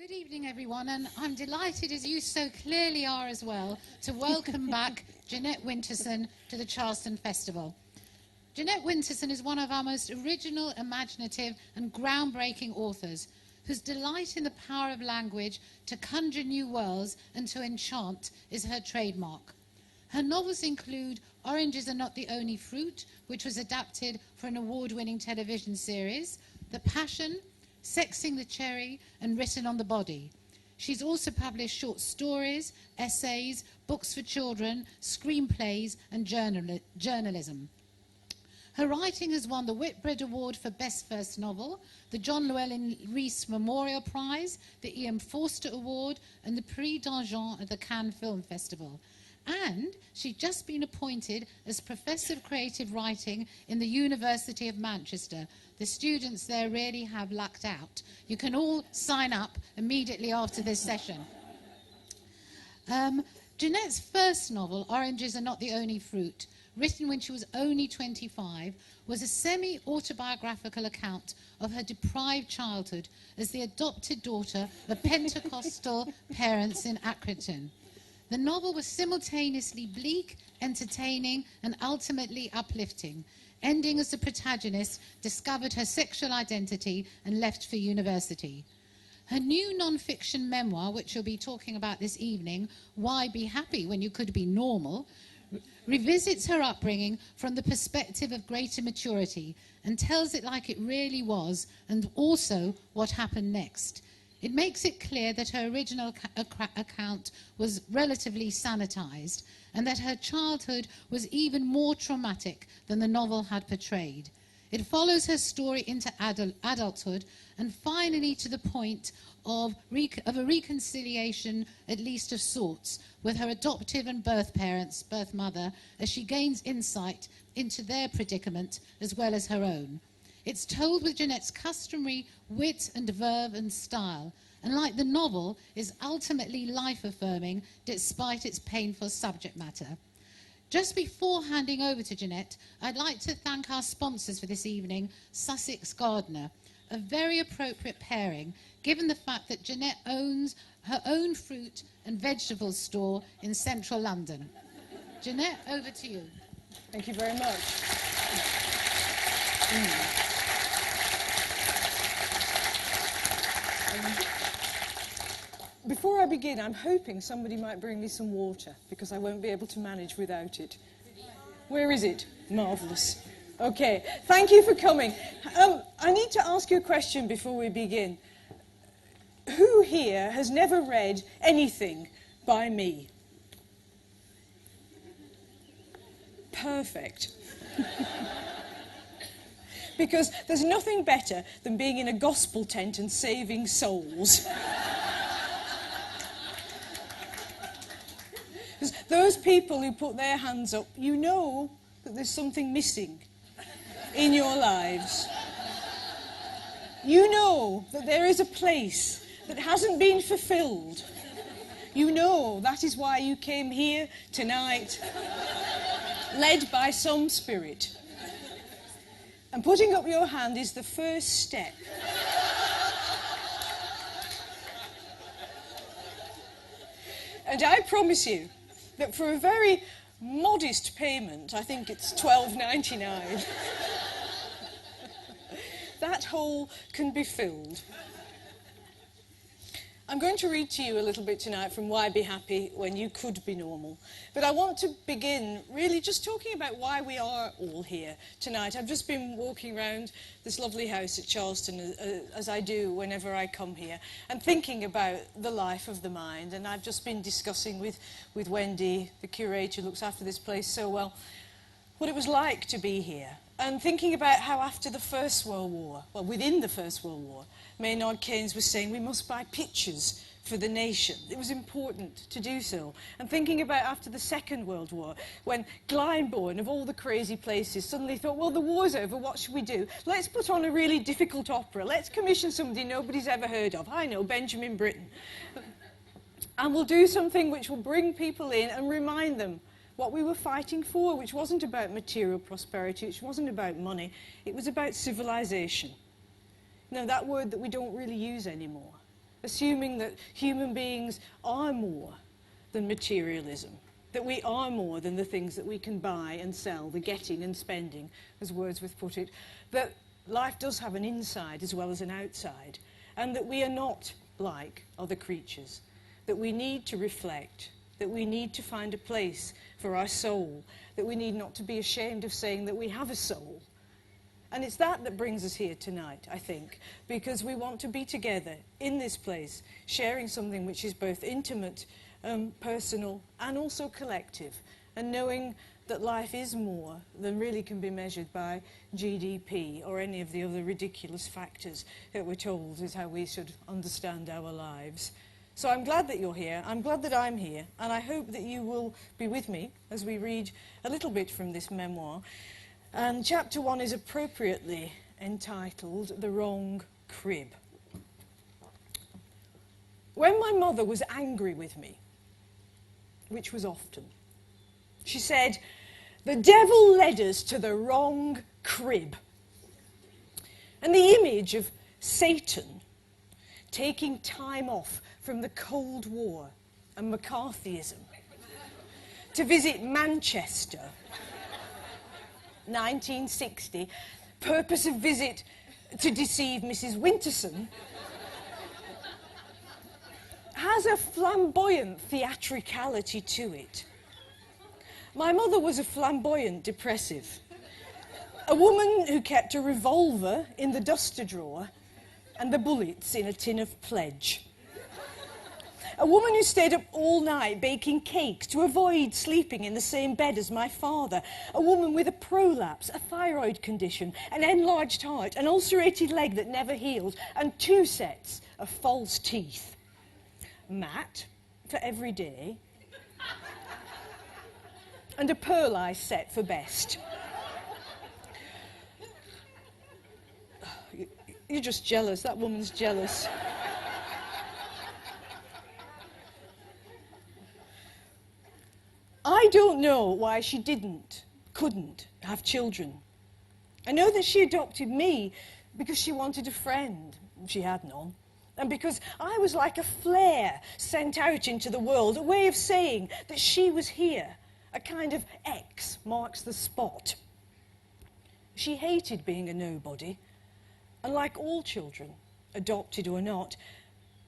Good evening, everyone, and I'm delighted, as you so clearly are as well, to welcome back Jeanette Winterson to the Charleston Festival. Jeanette Winterson is one of our most original, imaginative, and groundbreaking authors, whose delight in the power of language to conjure new worlds and to enchant is her trademark. Her novels include Oranges Are Not the Only Fruit, which was adapted for an award-winning television series, The Passion, Sexing the Cherry, and Written on the Body. She's also published short stories, essays, books for children, screenplays, and journalism. Her writing has won the Whitbread Award for Best First Novel, the John Llewellyn Rhys Memorial Prize, the Ian Forster Award, and the Prix d'Argent at the Cannes Film Festival. And she's just been appointed as Professor of Creative Writing in the University of Manchester. The students there really have lucked out. You can all sign up immediately after this session. Jeanette's first novel, Oranges Are Not the Only Fruit, written when she was only 25, was a semi-autobiographical account of her deprived childhood as the adopted daughter of Pentecostal parents in Accrington. The novel was simultaneously bleak, entertaining, and ultimately uplifting, ending as the protagonist discovered her sexual identity and left for university. Her new non-fiction memoir, which we'll be talking about this evening, Why Be Happy When You Could Be Normal, revisits her upbringing from the perspective of greater maturity and tells it like it really was, and also what happened next. It makes it clear that her original account was relatively sanitized and that her childhood was even more traumatic than the novel had portrayed. It follows her story into adulthood and finally to the point of a reconciliation, at least of sorts, with her adoptive and birth mother, as she gains insight into their predicament as well as her own. It's told with Jeanette's customary wit and verve and style, and like the novel, is ultimately life-affirming despite its painful subject matter. Just before handing over to Jeanette, I'd like to thank our sponsors for this evening, Sussex Gardener, a very appropriate pairing, given the fact that Jeanette owns her own fruit and vegetable store in central London. Jeanette, over to you. Thank you very much. Before I begin, I'm hoping somebody might bring me some water, because I won't be able to manage without it. Where is it? Marvellous. Okay, thank you for coming. I need to ask you a question before we begin. Who here has never read anything by me? Perfect. Because there's nothing better than being in a gospel tent and saving souls. Those people who put their hands up, you know that there's something missing in your lives. You know that there is a place that hasn't been fulfilled. You know that is why you came here tonight, led by some spirit. And putting up your hand is the first step. And I promise you that for a very modest payment, I think it's $12.99, that hole can be filled. I'm going to read to you a little bit tonight from Why Be Happy When You Could Be Normal. But I want to begin really just talking about why we are all here tonight. I've just been walking around this lovely house at Charleston, as I do whenever I come here, and thinking about the life of the mind. And I've just been discussing with Wendy, the curator who looks after this place so well, what it was like to be here. And thinking about how after the First World War, well, within the First World War, Maynard Keynes was saying we must buy pictures for the nation. It was important to do so. And thinking about after the Second World War, when Glyndebourne, of all the crazy places, suddenly thought, well, the war's over, what should we do? Let's put on a really difficult opera. Let's commission somebody nobody's ever heard of. I know, Benjamin Britten. And we'll do something which will bring people in and remind them what we were fighting for, which wasn't about material prosperity, which wasn't about money. It was about civilization. Now, that word that we don't really use anymore. assuming that human beings are more than materialism, that we are more than the things that we can buy and sell, the getting and spending, as Wordsworth put it, that life does have an inside as well as an outside, and that we are not like other creatures, that we need to reflect, that we need to find a place for our soul, that we need not to be ashamed of saying that we have a soul. And it's that that brings us here tonight, I think, because we want to be together in this place, sharing something which is both intimate, personal, and also collective, and knowing that life is more than really can be measured by GDP or any of the other ridiculous factors that we're told is how we should understand our lives. So I'm glad that you're here, I'm glad that I'm here, and I hope that you will be with me as we read a little bit from this memoir. And chapter 1 is appropriately entitled The Wrong Crib. When my mother was angry with me, which was often, she said, "The devil led us to the wrong crib." And the image of Satan taking time off from the Cold War and McCarthyism to visit Manchester, 1960, purpose of visit to deceive Mrs. Winterson, has a flamboyant theatricality to it. My mother was a flamboyant depressive, a woman who kept a revolver in the duster drawer and the bullets in a tin of pledge. A woman who stayed up all night baking cakes to avoid sleeping in the same bed as my father. A woman with a prolapse, a thyroid condition, an enlarged heart, an ulcerated leg that never healed, and 2 sets of false teeth. Matte for every day, and a pearl eye set for best. You're just jealous. That woman's jealous. I don't know why she couldn't have children. I know that she adopted me because she wanted a friend. She had none. And because I was like a flare sent out into the world, a way of saying that she was here. A kind of X marks the spot. She hated being a nobody. And like all children, adopted or not,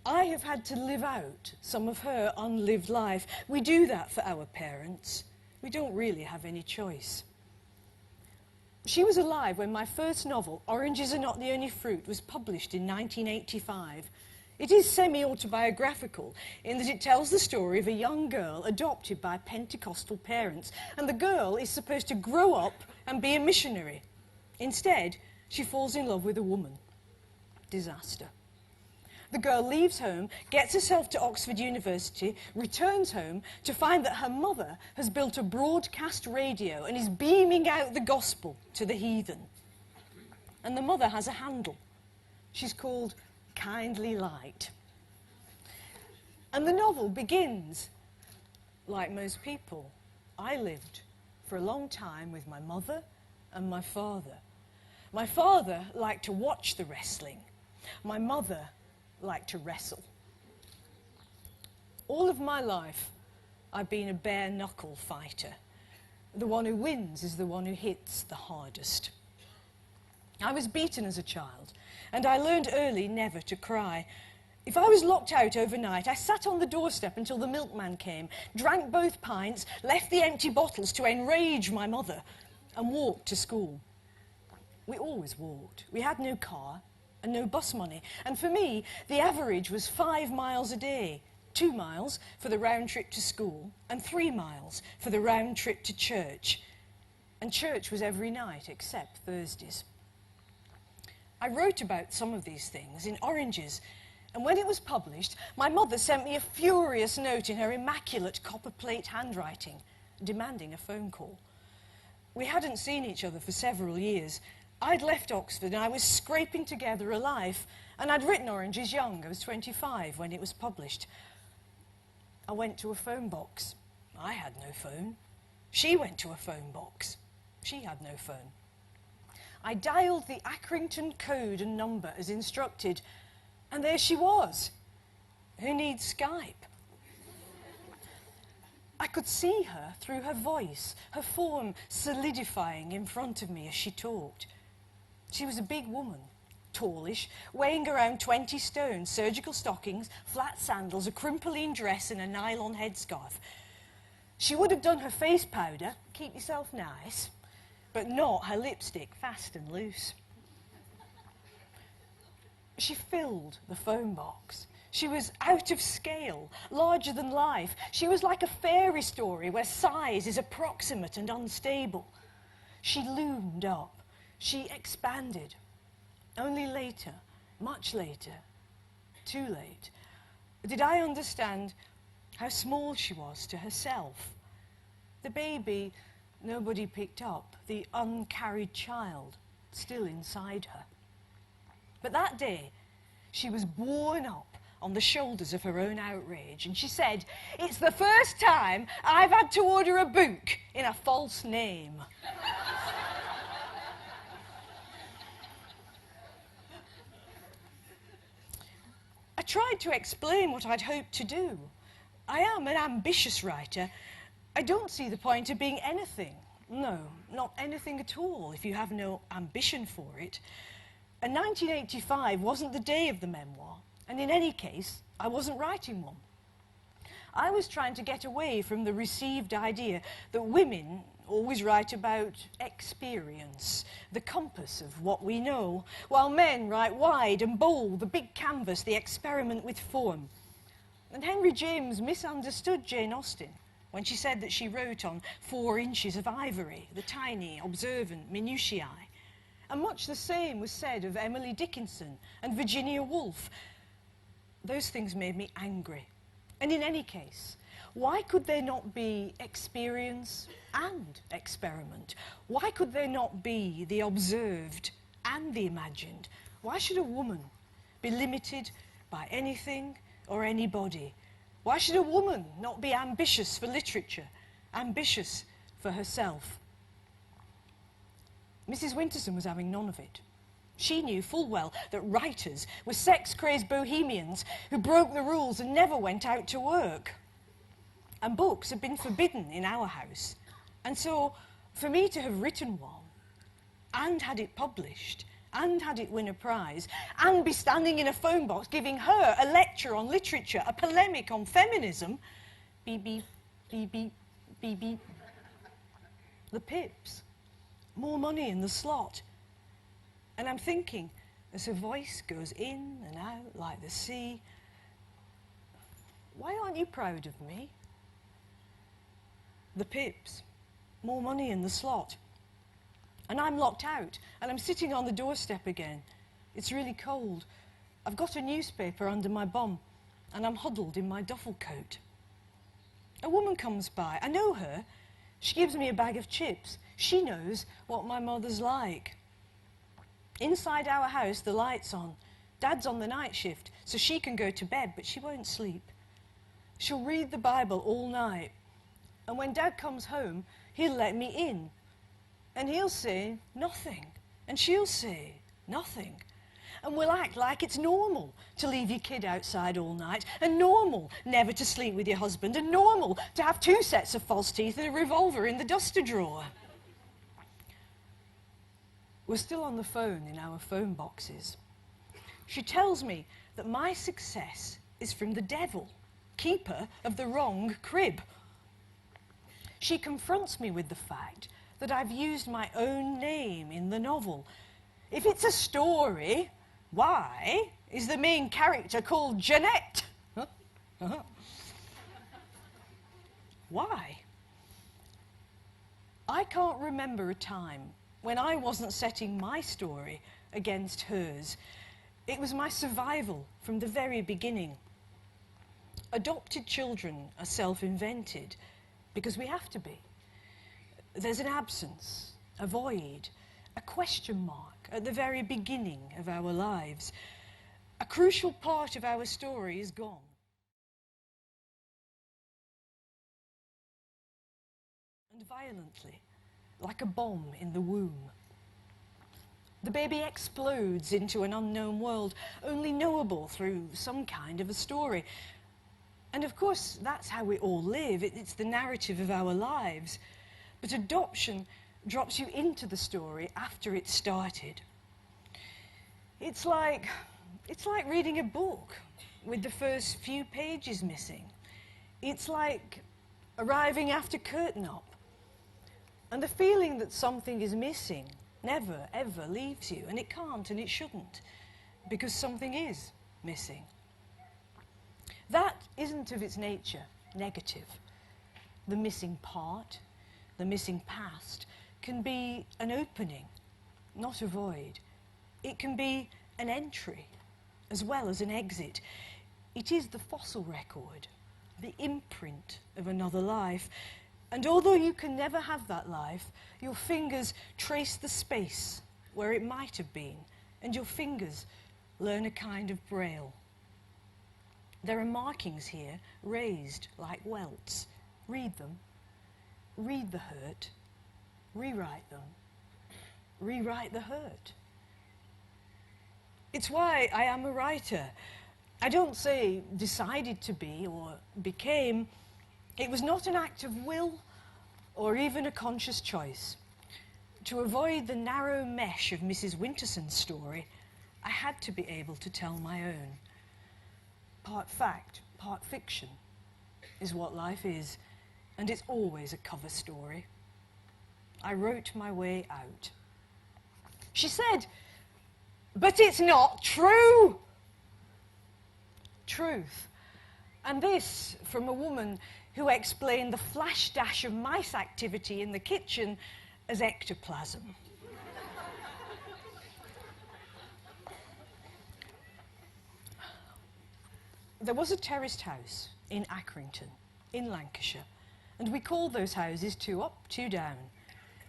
I have had to live out some of her unlived life. We do that for our parents. We don't really have any choice. She was alive when my first novel, Oranges Are Not the Only Fruit, was published in 1985. It is semi-autobiographical in that it tells the story of a young girl adopted by Pentecostal parents, and the girl is supposed to grow up and be a missionary. Instead, she falls in love with a woman. Disaster. The girl leaves home, gets herself to Oxford University, returns home to find that her mother has built a broadcast radio and is beaming out the gospel to the heathen. And the mother has a handle. She's called Kindly Light. And the novel begins like most people. I lived for a long time with my mother and my father. My father liked to watch the wrestling. My mother liked to wrestle. All of my life, I've been a bare-knuckle fighter. The one who wins is the one who hits the hardest. I was beaten as a child, and I learned early never to cry. If I was locked out overnight, I sat on the doorstep until the milkman came, drank both pints, left the empty bottles to enrage my mother, and walked to school. We always walked. We had no car and no bus money. And for me, the average was 5 miles a day. 2 miles for the round trip to school, and 3 miles for the round trip to church. And church was every night except Thursdays. I wrote about some of these things in Oranges, and when it was published, my mother sent me a furious note in her immaculate copper-plate handwriting, demanding a phone call. We hadn't seen each other for several years. I'd left Oxford and I was scraping together a life, and I'd written Oranges young. I was 25 when it was published. I went to a phone box. I had no phone. She went to a phone box. She had no phone. I dialed the Accrington code and number as instructed, and there she was, Who needs Skype? I could see her through her voice, her form solidifying in front of me as she talked. She was a big woman, tallish, weighing around 20 stone, surgical stockings, flat sandals, a crimpline dress and a nylon headscarf. She would have done her face powder, keep yourself nice, but not her lipstick fast and loose. She filled the phone box. She was out of scale, larger than life. She was like a fairy story where size is approximate and unstable. She loomed up. She expanded. Only later, much later, too late, did I understand how small she was to herself. The baby nobody picked up, the uncarried child still inside her. But that day, she was borne up on the shoulders of her own outrage, and she said, "It's the first time I've had to order a book in a false name." I tried to explain what I'd hoped to do. I am an ambitious writer. I don't see the point of being anything. No, not anything at all if you have no ambition for it. And 1985 wasn't the day of the memoir, and in any case, I wasn't writing one. I was trying to get away from the received idea that women always write about experience, the compass of what we know, while men write wide and bold, the big canvas, the experiment with form. And Henry James misunderstood Jane Austen when she said that she wrote on 4 inches of ivory, the tiny, observant minutiae. And much the same was said of Emily Dickinson and Virginia Woolf. Those things made me angry. And in any case, why could there not be experience and experiment? Why could there not be the observed and the imagined? Why should a woman be limited by anything or anybody? Why should a woman not be ambitious for literature, ambitious for herself? Mrs. Winterson was having none of it. She knew full well that writers were sex-crazed bohemians who broke the rules and never went out to work. And books had been forbidden in our house. And so, for me to have written one, and had it published, and had it win a prize, and be standing in a phone box giving her a lecture on literature, a polemic on feminism, beep, beep, beep, beep, beep, beep. The pips. More money in the slot. And I'm thinking, as her voice goes in and out like the sea, why aren't you proud of me? The pips. More money in the slot. And I'm locked out, and I'm sitting on the doorstep again. It's really cold. I've got a newspaper under my bum, and I'm huddled in my duffel coat. A woman comes by. I know her. She gives me a bag of chips. She knows what my mother's like. Inside our house, the light's on. Dad's on the night shift, so she can go to bed, but she won't sleep. She'll read the Bible all night. And when Dad comes home, he'll let me in. And he'll say nothing. And she'll say nothing. And we'll act like it's normal to leave your kid outside all night, and normal never to sleep with your husband, and normal to have 2 sets of false teeth and a revolver in the duster drawer. We're still on the phone in our phone boxes. She tells me that my success is from the devil, keeper of the wrong crib. She confronts me with the fact that I've used my own name in the novel. If it's a story, why is the main character called Jeanette? Why? I can't remember a time when I wasn't setting my story against hers. It was my survival from the very beginning. Adopted children are self-invented because we have to be. There's an absence, a void, a question mark at the very beginning of our lives. A crucial part of our story is gone. And violently, like a bomb in the womb. The baby explodes into an unknown world, only knowable through some kind of a story. And of course, that's how we all live. It's the narrative of our lives. But adoption drops you into the story after it's started. It's like reading a book with the first few pages missing. It's like arriving after curtain up. And the feeling that something is missing never, ever leaves you. And it can't and it shouldn't, because something is missing. That isn't of its nature negative. The missing part, the missing past, can be an opening, not a void. It can be an entry, as well as an exit. It is the fossil record, the imprint of another life. And although you can never have that life, your fingers trace the space where it might have been, and your fingers learn a kind of braille. There are markings here, raised like welts. Read them. Read the hurt. Rewrite them. Rewrite the hurt. It's why I am a writer. I don't say decided to be or became. It was not an act of will or even a conscious choice. To avoid the narrow mesh of Mrs. Winterson's story, I had to be able to tell my own. Part fact, part fiction is what life is, and it's always a cover story. I wrote my way out. She said, "But it's not true!" Truth. And this from a woman who explained the flash dash of mice activity in the kitchen as ectoplasm. There was a terraced house in Accrington, in Lancashire, and we called those houses 2 up, 2 down.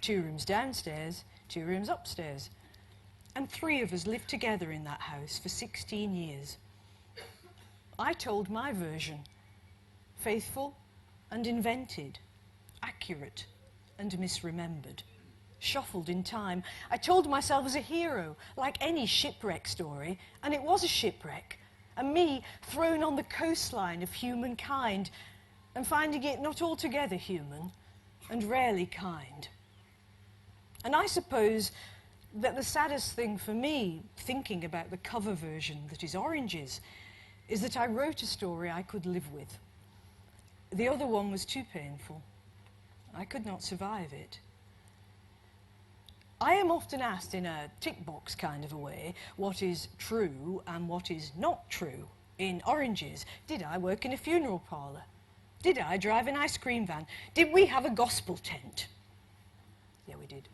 2 rooms downstairs, 2 rooms upstairs. And 3 of us lived together in that house for 16 years. I told my version, faithful and invented, accurate and misremembered, shuffled in time. I told myself as a hero, like any shipwreck story, and it was a shipwreck, and me thrown on the coastline of humankind and finding it not altogether human and rarely kind. And I suppose that the saddest thing for me, thinking about the cover version that is Oranges, is that I wrote a story I could live with. The other one was too painful. I could not survive it. I am often asked in a tick box kind of a way what is true and what is not true. In Oranges, did I work in a funeral parlour? Did I drive an ice cream van? Did we have a gospel tent? Yeah, we did.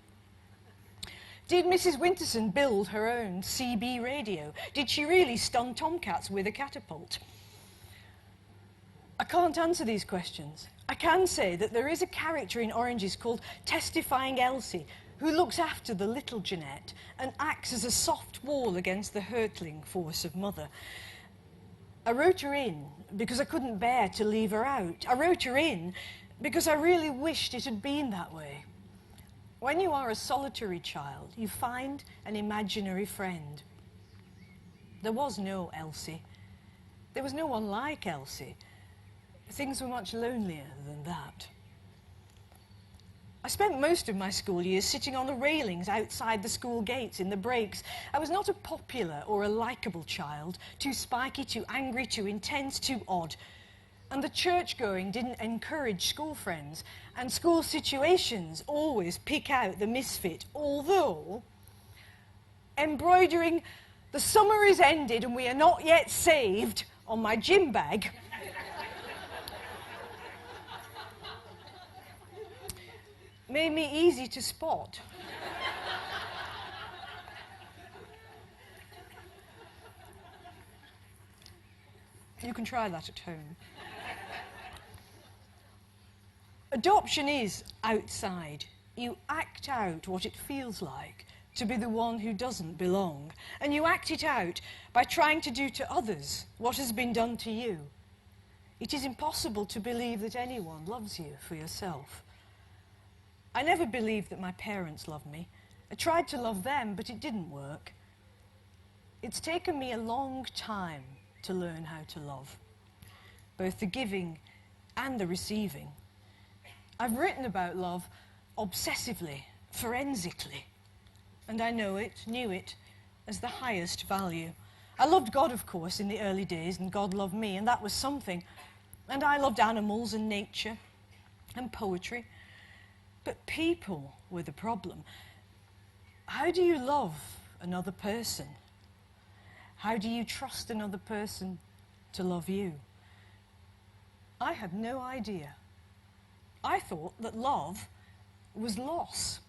Did Mrs. Winterson build her own CB radio? Did she really stun tomcats with a catapult? I can't answer these questions. I can say that there is a character in Oranges called Testifying Elsie, who looks after the little Jeanette and acts as a soft wall against the hurtling force of mother. I wrote her in because I couldn't bear to leave her out. I wrote her in because I really wished it had been that way. When you are a solitary child, you find an imaginary friend. There was no Elsie. There was no one like Elsie. Things were much lonelier than that. I spent most of my school years sitting on the railings outside the school gates in the breaks. I was not a popular or a likeable child, too spiky, too angry, too intense, too odd. And the church-going didn't encourage school friends, and school situations always pick out the misfit, although embroidering "The summer is ended and we are not yet saved" on my gym bag made me easy to spot. You can try that at home. Adoption is outside. You act out what it feels like to be the one who doesn't belong, and you act it out by trying to do to others what has been done to you. It is impossible to believe that anyone loves you for yourself. I never believed that my parents loved me, I tried to love them, but it didn't work. It's taken me a long time to learn how to love, both the giving and the receiving. I've written about love obsessively, forensically, and I knew it as the highest value. I loved God, of course, in the early days, and God loved me, and that was something. And I loved animals and nature and poetry. But people were the problem. How do you love another person? How do you trust another person to love you? I had no idea. I thought that love was loss.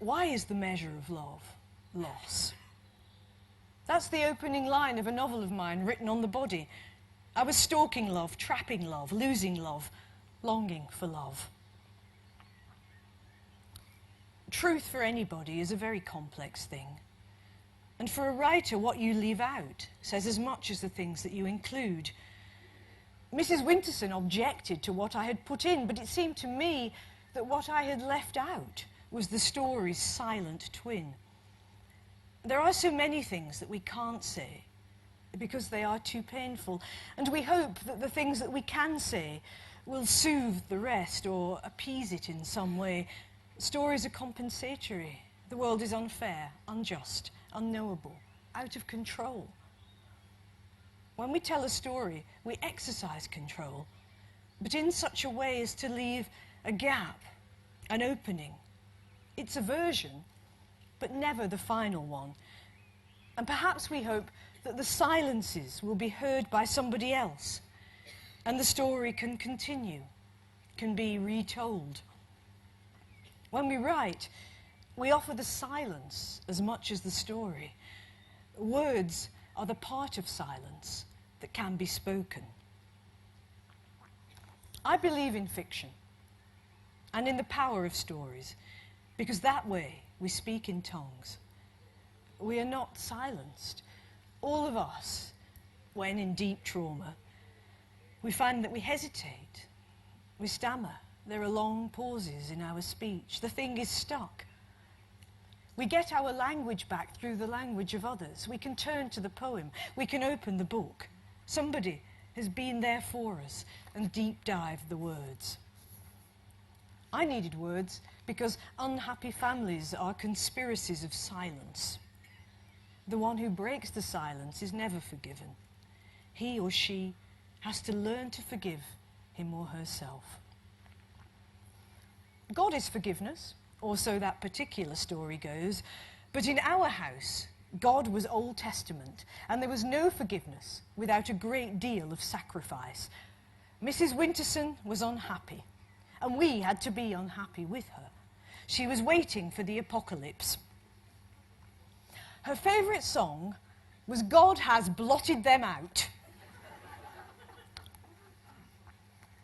Why is the measure of love loss? That's the opening line of a novel of mine written on the body. I was stalking love, trapping love, losing love, longing for love. Truth for anybody is a very complex thing. And for a writer, what you leave out says as much as the things that you include. Mrs. Winterson objected to what I had put in, but it seemed to me that what I had left out was the story's silent twin. There are so many things that we can't say because they are too painful, and we hope that the things that we can say will soothe the rest or appease it in some way. Stories are compensatory. The world is unfair, unjust, unknowable, out of control. When we tell a story, we exercise control, but in such a way as to leave a gap, an opening. It's a version, but never the final one. And perhaps we hope that the silences will be heard by somebody else, and the story can continue, can be retold. When we write, we offer the silence as much as the story. Words are the part of silence that can be spoken. I believe in fiction and in the power of stories, because that way we speak in tongues. We are not silenced. All of us, when in deep trauma, we find that we hesitate, we stammer. There are long pauses in our speech. The thing is stuck. We get our language back through the language of others. We can turn to the poem. We can open the book. Somebody has been there for us and deep dived the words. I needed words because unhappy families are conspiracies of silence. The one who breaks the silence is never forgiven. He or she has to learn to forgive him or herself. God is forgiveness, or so that particular story goes, but in our house, God was Old Testament, and there was no forgiveness without a great deal of sacrifice. Mrs. Winterson was unhappy, and we had to be unhappy with her. She was waiting for the apocalypse. Her favourite song was "God Has Blotted Them Out,"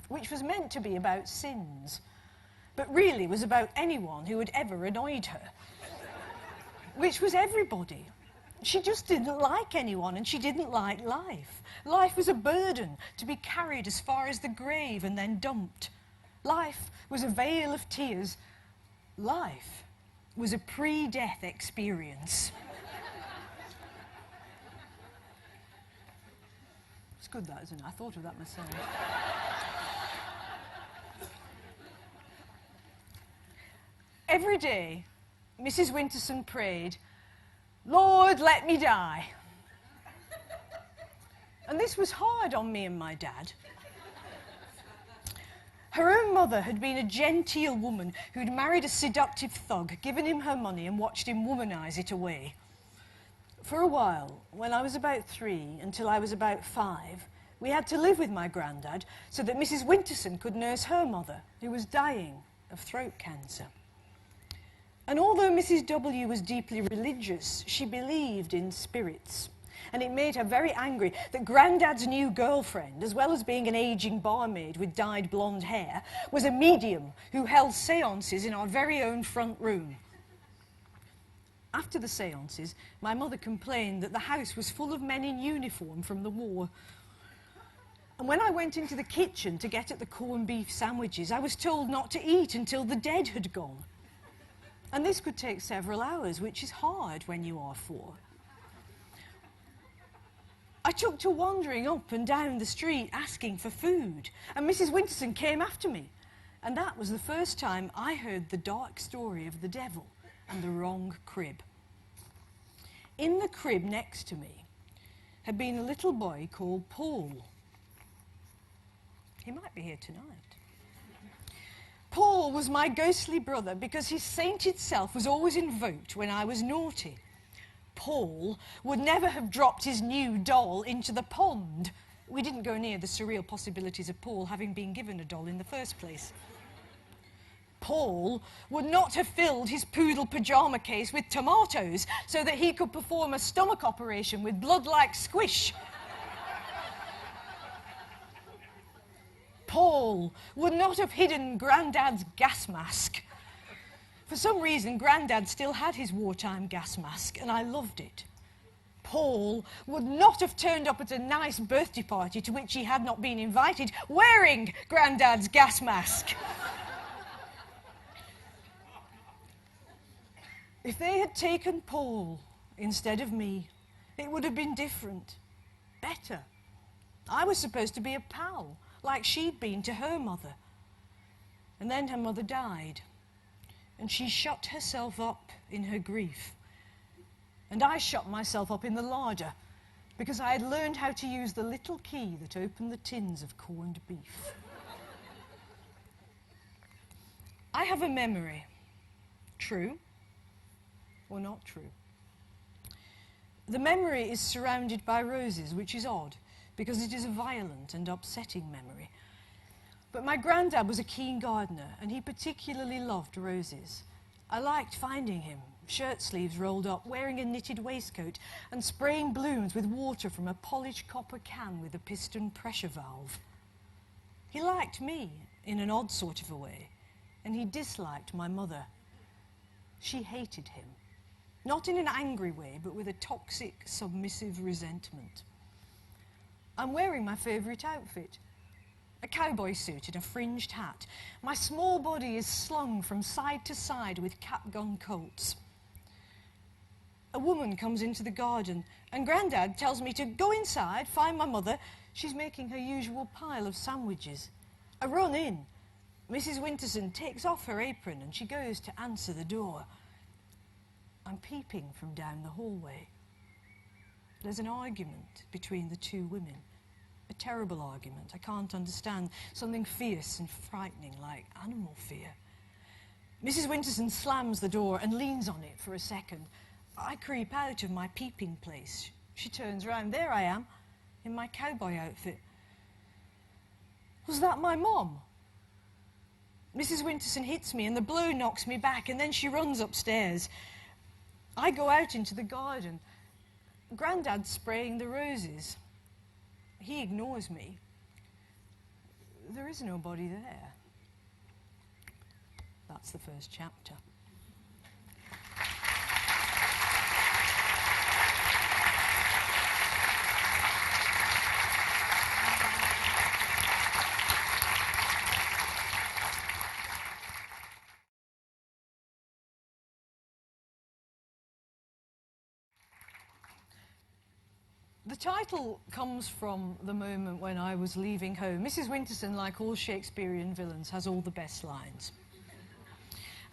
which was meant to be about sins, but really was about anyone who had ever annoyed her, which was everybody. She just didn't like anyone, and she didn't like life. Life was a burden to be carried as far as the grave and then dumped. Life was a veil of tears. Life was a pre-death experience. It's good, that, isn't it? I thought of that myself. Every day, Mrs. Winterson prayed, "Lord, let me die." And this was hard on me and my dad. Her own mother had been a genteel woman who'd married a seductive thug, given him her money and watched him womanize it away. For a while, when I was about 3 until I was about 5, we had to live with my granddad so that Mrs. Winterson could nurse her mother, who was dying of throat cancer. And although Mrs. W. was deeply religious, she believed in spirits. And it made her very angry that Grandad's new girlfriend, as well as being an ageing barmaid with dyed blonde hair, was a medium who held séances in our very own front room. After the séances, my mother complained that the house was full of men in uniform from the war. And when I went into the kitchen to get at the corned beef sandwiches, I was told not to eat until the dead had gone. And this could take several hours, which is hard when you are 4. I took to wandering up and down the street asking for food, and Mrs. Winterson came after me. And that was the first time I heard the dark story of the devil and the wrong crib. In the crib next to me had been a little boy called Paul. He might be here tonight. Paul was my ghostly brother because his sainted self was always invoked when I was naughty. Paul would never have dropped his new doll into the pond. We didn't go near the surreal possibilities of Paul having been given a doll in the first place. Paul would not have filled his poodle pyjama case with tomatoes so that he could perform a stomach operation with blood like squish. Paul would not have hidden Grandad's gas mask. For some reason, Grandad still had his wartime gas mask, and I loved it. Paul would not have turned up at a nice birthday party to which he had not been invited, wearing Grandad's gas mask. If they had taken Paul instead of me, it would have been different, better. I was supposed to be a pal, like she'd been to her mother. And then her mother died, and she shut herself up in her grief. And I shut myself up in the larder because I had learned how to use the little key that opened the tins of corned beef. I have a memory. True or not true? The memory is surrounded by roses, which is odd because it is a violent and upsetting memory. But my granddad was a keen gardener, and he particularly loved roses. I liked finding him, shirt sleeves rolled up, wearing a knitted waistcoat, and spraying blooms with water from a polished copper can with a piston pressure valve. He liked me in an odd sort of a way, and he disliked my mother. She hated him, not in an angry way, but with a toxic, submissive resentment. I'm wearing my favourite outfit, a cowboy suit and a fringed hat. My small body is slung from side to side with capgun colts. A woman comes into the garden, and Grandad tells me to go inside, find my mother. She's making her usual pile of sandwiches. I run in. Mrs. Winterson takes off her apron, and she goes to answer the door. I'm peeping from down the hallway. There's an argument between the two women. A terrible argument. I can't understand. Something fierce and frightening, like animal fear. Mrs. Winterson slams the door and leans on it for a second. I creep out of my peeping place. She turns round. There I am, in my cowboy outfit. Was that my mom? Mrs. Winterson hits me, and the blow knocks me back, and then she runs upstairs. I go out into the garden. Grandad's spraying the roses. He ignores me. There is nobody there. That's the first chapter. The title comes from the moment when I was leaving home. Mrs. Winterson, like all Shakespearean villains, has all the best lines.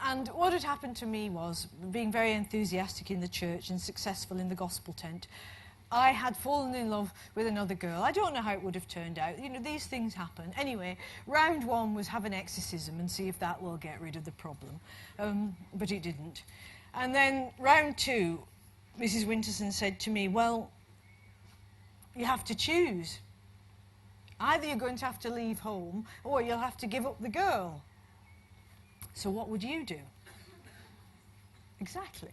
And what had happened to me was, being very enthusiastic in the church and successful in the gospel tent, I had fallen in love with another girl. I don't know how it would have turned out. You know, these things happen. Anyway, round one was have an exorcism and see if that will get rid of the problem. But it didn't. And then round two, Mrs. Winterson said to me, well, you have to choose. Either you're going to have to leave home or you'll have to give up the girl. So what would you do? Exactly.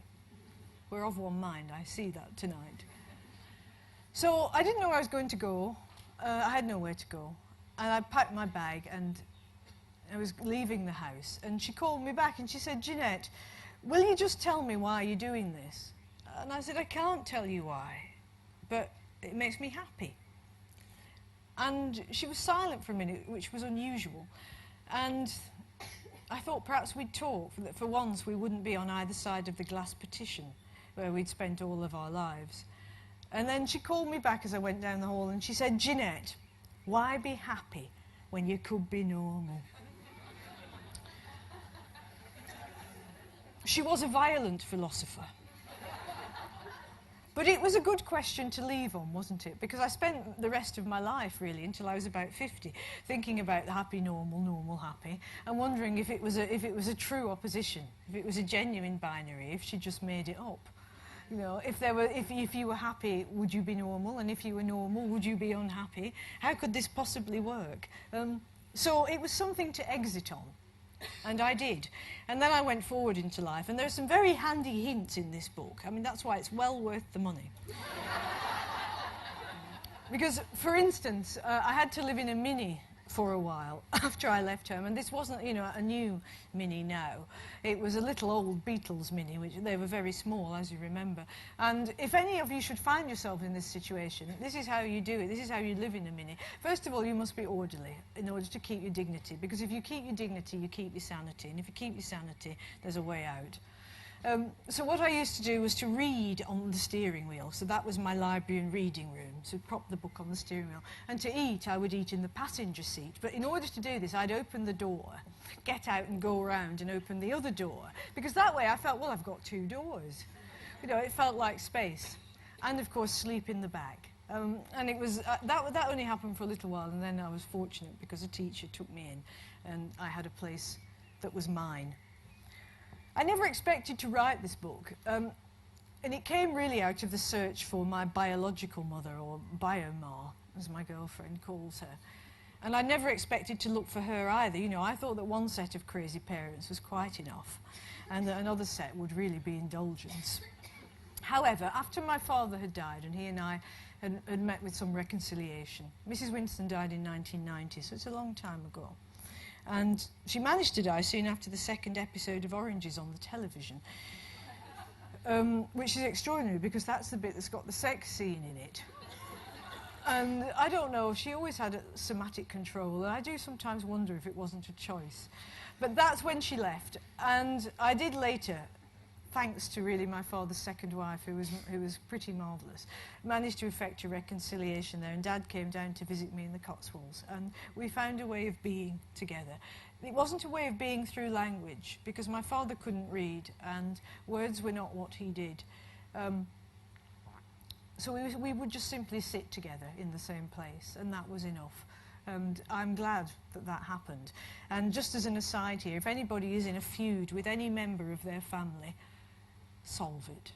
We're of one mind. I see that tonight. So I didn't know where I was going to go. I had nowhere to go. And I packed my bag and I was leaving the house. And she called me back and she said, Jeanette, will you just tell me why you're doing this? And I said, I can't tell you why, but it makes me happy. And she was silent for a minute, which was unusual. And I thought perhaps we'd talk, that for once we wouldn't be on either side of the glass partition where we'd spent all of our lives. And then she called me back as I went down the hall and she said, "Jeanette, why be happy when you could be normal?" She was a violent philosopher. But it was a good question to leave on, wasn't it? Because I spent the rest of my life, really, until I was about 50, thinking about the happy, normal, normal, happy, and wondering if it was a true opposition, if it was a genuine binary, if she just made it up. You know, if you were happy, would you be normal? And if you were normal, would you be unhappy? How could this possibly work? So it was something to exit on. And I did. And then I went forward into life. And there are some very handy hints in this book. I mean, that's why it's well worth the money. Because, for instance, I had to live in a Mini for a while after I left home. And this wasn't, you know, a new Mini now. It was a little old Beatles Mini, which they were very small, as you remember. And if any of you should find yourself in this situation, this is how you do it. This is how you live in a Mini. First of all, you must be orderly in order to keep your dignity. Because if you keep your dignity, you keep your sanity. And if you keep your sanity, there's a way out. So what I used to do was to read on the steering wheel. So that was my library and reading room. So prop the book on the steering wheel. And to eat, I would eat in the passenger seat. But in order to do this, I'd open the door, get out and go around and open the other door. Because that way I felt, well, I've got two doors. You know, it felt like space. And, of course, sleep in the back. And it was, that only happened for a little while. And then I was fortunate because a teacher took me in. And I had a place that was mine. I never expected to write this book, and it came really out of the search for my biological mother, or Bioma, as my girlfriend calls her. And I never expected to look for her either. You know, I thought that one set of crazy parents was quite enough, and that another set would really be indulgence. However, after my father had died, and he and I had met with some reconciliation, Mrs. Winterson died in 1990, so it's a long time ago. And she managed to die soon after the second episode of Oranges on the television, which is extraordinary because that's the bit that's got the sex scene in it. And I don't know, she always had somatic control, and I do sometimes wonder if it wasn't a choice. But that's when she left. And I did later, thanks to really my father's second wife, who was pretty marvellous, managed to effect a reconciliation there, and Dad came down to visit me in the Cotswolds, and we found a way of being together. It wasn't a way of being through language, because my father couldn't read, and words were not what he did. So we would just simply sit together in the same place, and that was enough. And I'm glad that that happened. And just as an aside here, if anybody is in a feud with any member of their family, solve it.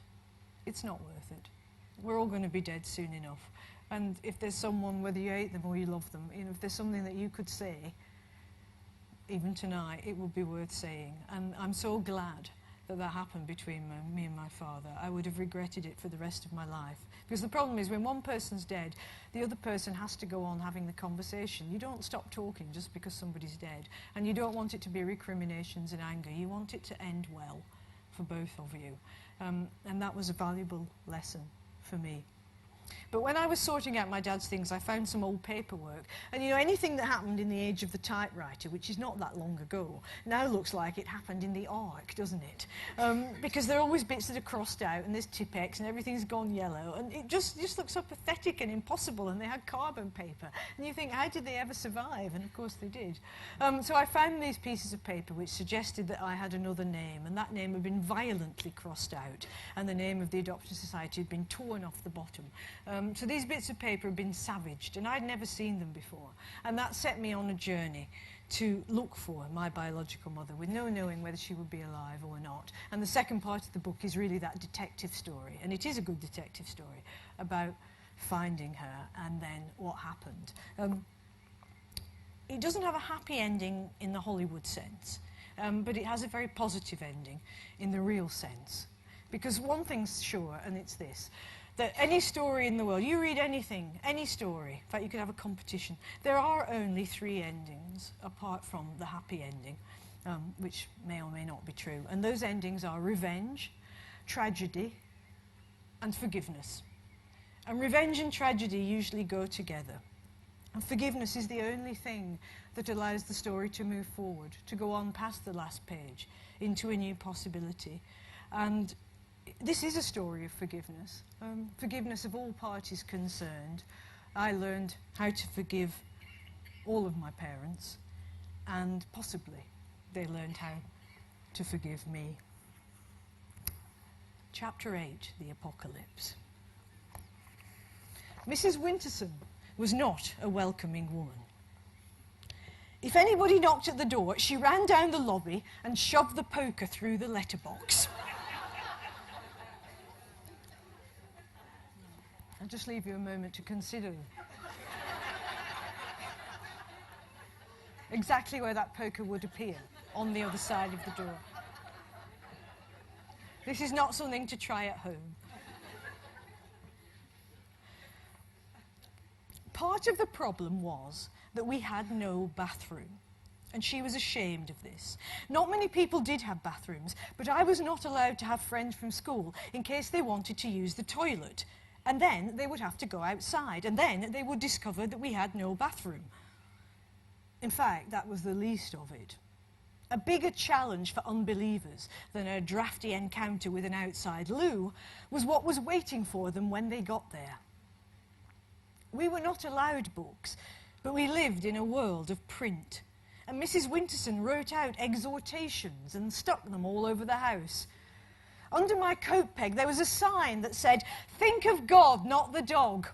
It's not worth it. We're all going to be dead soon enough. And if there's someone, whether you hate them or you love them, you know, if there's something that you could say, even tonight, it would be worth saying. And I'm so glad that that happened between me and my father. I would have regretted it for the rest of my life. Because the problem is when one person's dead, the other person has to go on having the conversation. You don't stop talking just because somebody's dead. And you don't want it to be recriminations and anger. You want it to end well for both of you. And that was a valuable lesson for me. But when I was sorting out my dad's things, I found some old paperwork. And, you know, anything that happened in the age of the typewriter, which is not that long ago, now looks like it happened in the Ark, doesn't it? Because there are always bits that are crossed out, and there's Tipp-Ex, and everything's gone yellow. And it just looks so pathetic and impossible, and they had carbon paper. And you think, how did they ever survive? And, of course, they did. So I found these pieces of paper which suggested that I had another name, and that name had been violently crossed out, and the name of the Adoption Society had been torn off the bottom. So these bits of paper had been savaged, and I'd never seen them before. And that set me on a journey to look for my biological mother, with no knowing whether she would be alive or not. And the second part of the book is really that detective story, and it is a good detective story, about finding her and then what happened. It doesn't have a happy ending in the Hollywood sense, but it has a very positive ending in the real sense. Because one thing's sure, and it's this, that any story in the world, you read anything, any story, in fact you could have a competition, there are only 3 endings apart from the happy ending, which may or may not be true. And those endings are revenge, tragedy, and forgiveness. And revenge and tragedy usually go together. And forgiveness is the only thing that allows the story to move forward, to go on past the last page into a new possibility. And this is a story of forgiveness, forgiveness of all parties concerned. I learned how to forgive all of my parents, and possibly they learned how to forgive me. Chapter 8, The Apocalypse. Mrs. Winterson was not a welcoming woman. If anybody knocked at the door, she ran down the lobby and shoved the poker through the letterbox. I'll just leave you a moment to consider exactly where that poker would appear, on the other side of the door. This is not something to try at home. Part of the problem was that we had no bathroom, and she was ashamed of this. Not many people did have bathrooms, but I was not allowed to have friends from school in case they wanted to use the toilet, and then they would have to go outside, and then they would discover that we had no bathroom. In fact, that was the least of it. A bigger challenge for unbelievers than a drafty encounter with an outside loo was what was waiting for them when they got there. We were not allowed books, but we lived in a world of print. And Mrs. Winterson wrote out exhortations and stuck them all over the house. Under my coat peg there was a sign that said, "Think of God, not the dog."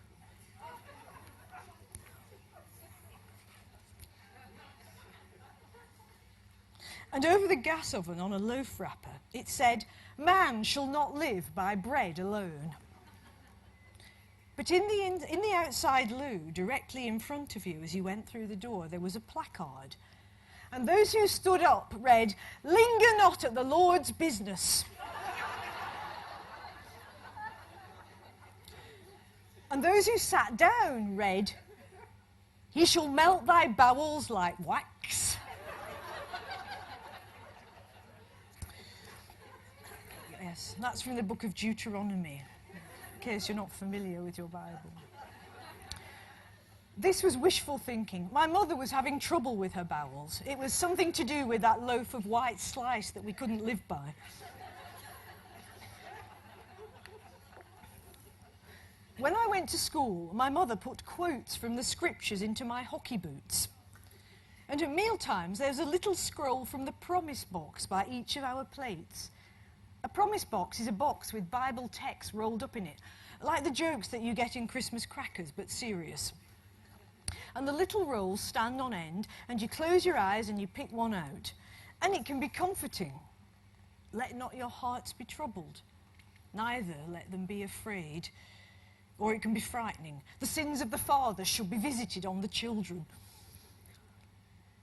And over the gas oven on a loaf wrapper it said, "Man shall not live by bread alone." But in the outside loo, directly in front of you as you went through the door, there was a placard. And those who stood up read, "Linger not at the Lord's business." And those who sat down read, "He shall melt thy bowels like wax." Yes, that's from the book of Deuteronomy, in case you're not familiar with your Bible. This was wishful thinking. My mother was having trouble with her bowels. It was something to do with that loaf of white slice that we couldn't live by. When I went to school, my mother put quotes from the scriptures into my hockey boots. And at mealtimes, there was a little scroll from the promise box by each of our plates. A promise box is a box with Bible text rolled up in it, like the jokes that you get in Christmas crackers, but serious. And the little rolls stand on end, and you close your eyes and you pick one out. And it can be comforting. Let not your hearts be troubled, neither let them be afraid. Or it can be frightening. The sins of the fathers shall be visited on the children.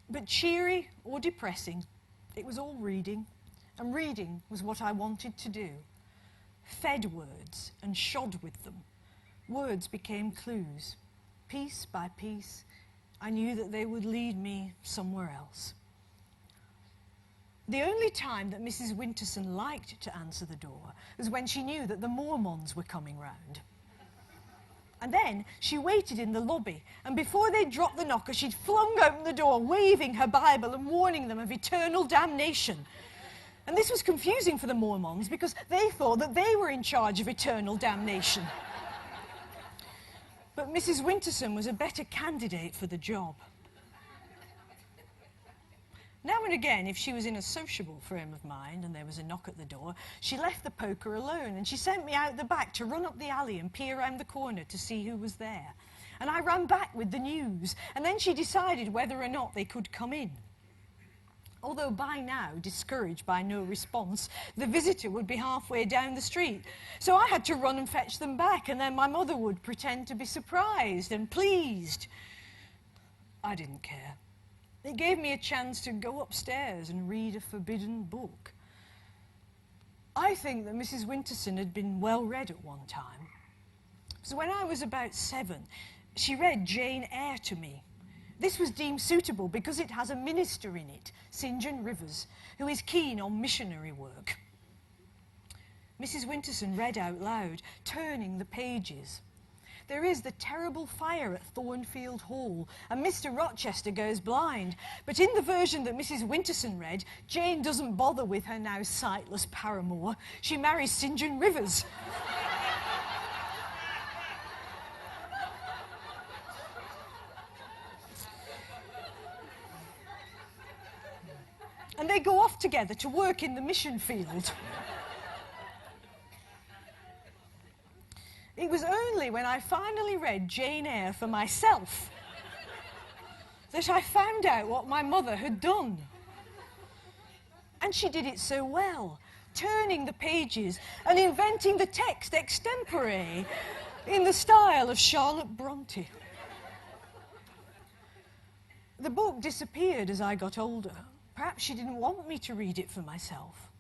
But cheery or depressing, it was all reading. And reading was what I wanted to do. Fed words and shod with them. Words became clues. Piece by piece, I knew that they would lead me somewhere else. The only time that Mrs. Winterson liked to answer the door was when she knew that the Mormons were coming round. And then she waited in the lobby, and before they dropped the knocker, she'd flung open the door, waving her Bible and warning them of eternal damnation. And this was confusing for the Mormons because they thought that they were in charge of eternal damnation. But Mrs. Winterson was a better candidate for the job. Now and again, if she was in a sociable frame of mind and there was a knock at the door, she left the poker alone and she sent me out the back to run up the alley and peer around the corner to see who was there. And I ran back with the news, and then she decided whether or not they could come in. Although by now, discouraged by no response, the visitor would be halfway down the street. So I had to run and fetch them back, and then my mother would pretend to be surprised and pleased. I didn't care. It gave me a chance to go upstairs and read a forbidden book. I think that Mrs. Winterson had been well read at one time. So when I was about 7, she read Jane Eyre to me. This was deemed suitable because it has a minister in it, St. John Rivers, who is keen on missionary work. Mrs. Winterson read out loud, turning the pages. There is the terrible fire at Thornfield Hall, and Mr. Rochester goes blind. But in the version that Mrs. Winterson read, Jane doesn't bother with her now sightless paramour. She marries St. John Rivers. And they go off together to work in the mission field. It was only when I finally read Jane Eyre for myself that I found out what my mother had done. And she did it so well, turning the pages and inventing the text extempore in the style of Charlotte Bronte. The book disappeared as I got older. Perhaps she didn't want me to read it for myself.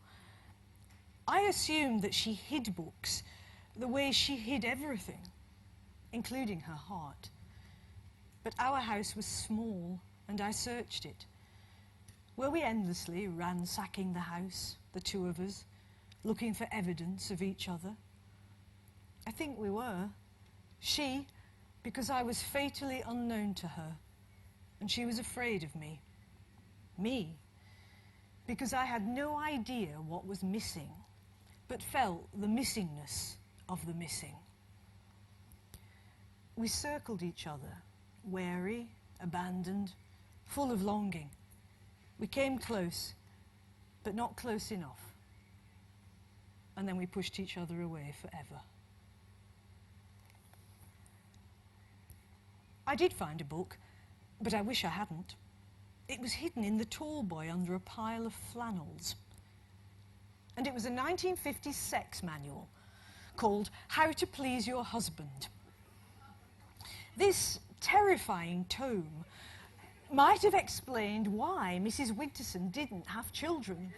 I assumed that she hid books the way she hid everything, including her heart. But our house was small, and I searched it. Were we endlessly ransacking the house, the two of us, looking for evidence of each other? I think we were. She, because I was fatally unknown to her, and she was afraid of me. Me, because I had no idea what was missing, but felt the missingness of the missing. We circled each other, wary, abandoned, full of longing. We came close, but not close enough. And then we pushed each other away forever. I did find a book, but I wish I hadn't. It was hidden in the tall boy under a pile of flannels. And it was a 1950s sex manual called How to Please Your Husband. This terrifying tome might have explained why Mrs. Winterson didn't have children.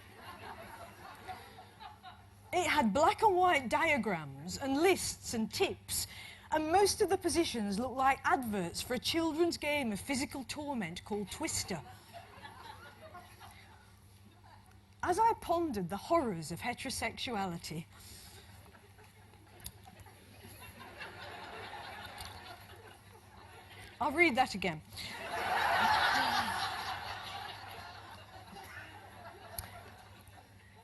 It had black and white diagrams and lists and tips, and most of the positions looked like adverts for a children's game of physical torment called Twister. As I pondered the horrors of heterosexuality, I'll read that again.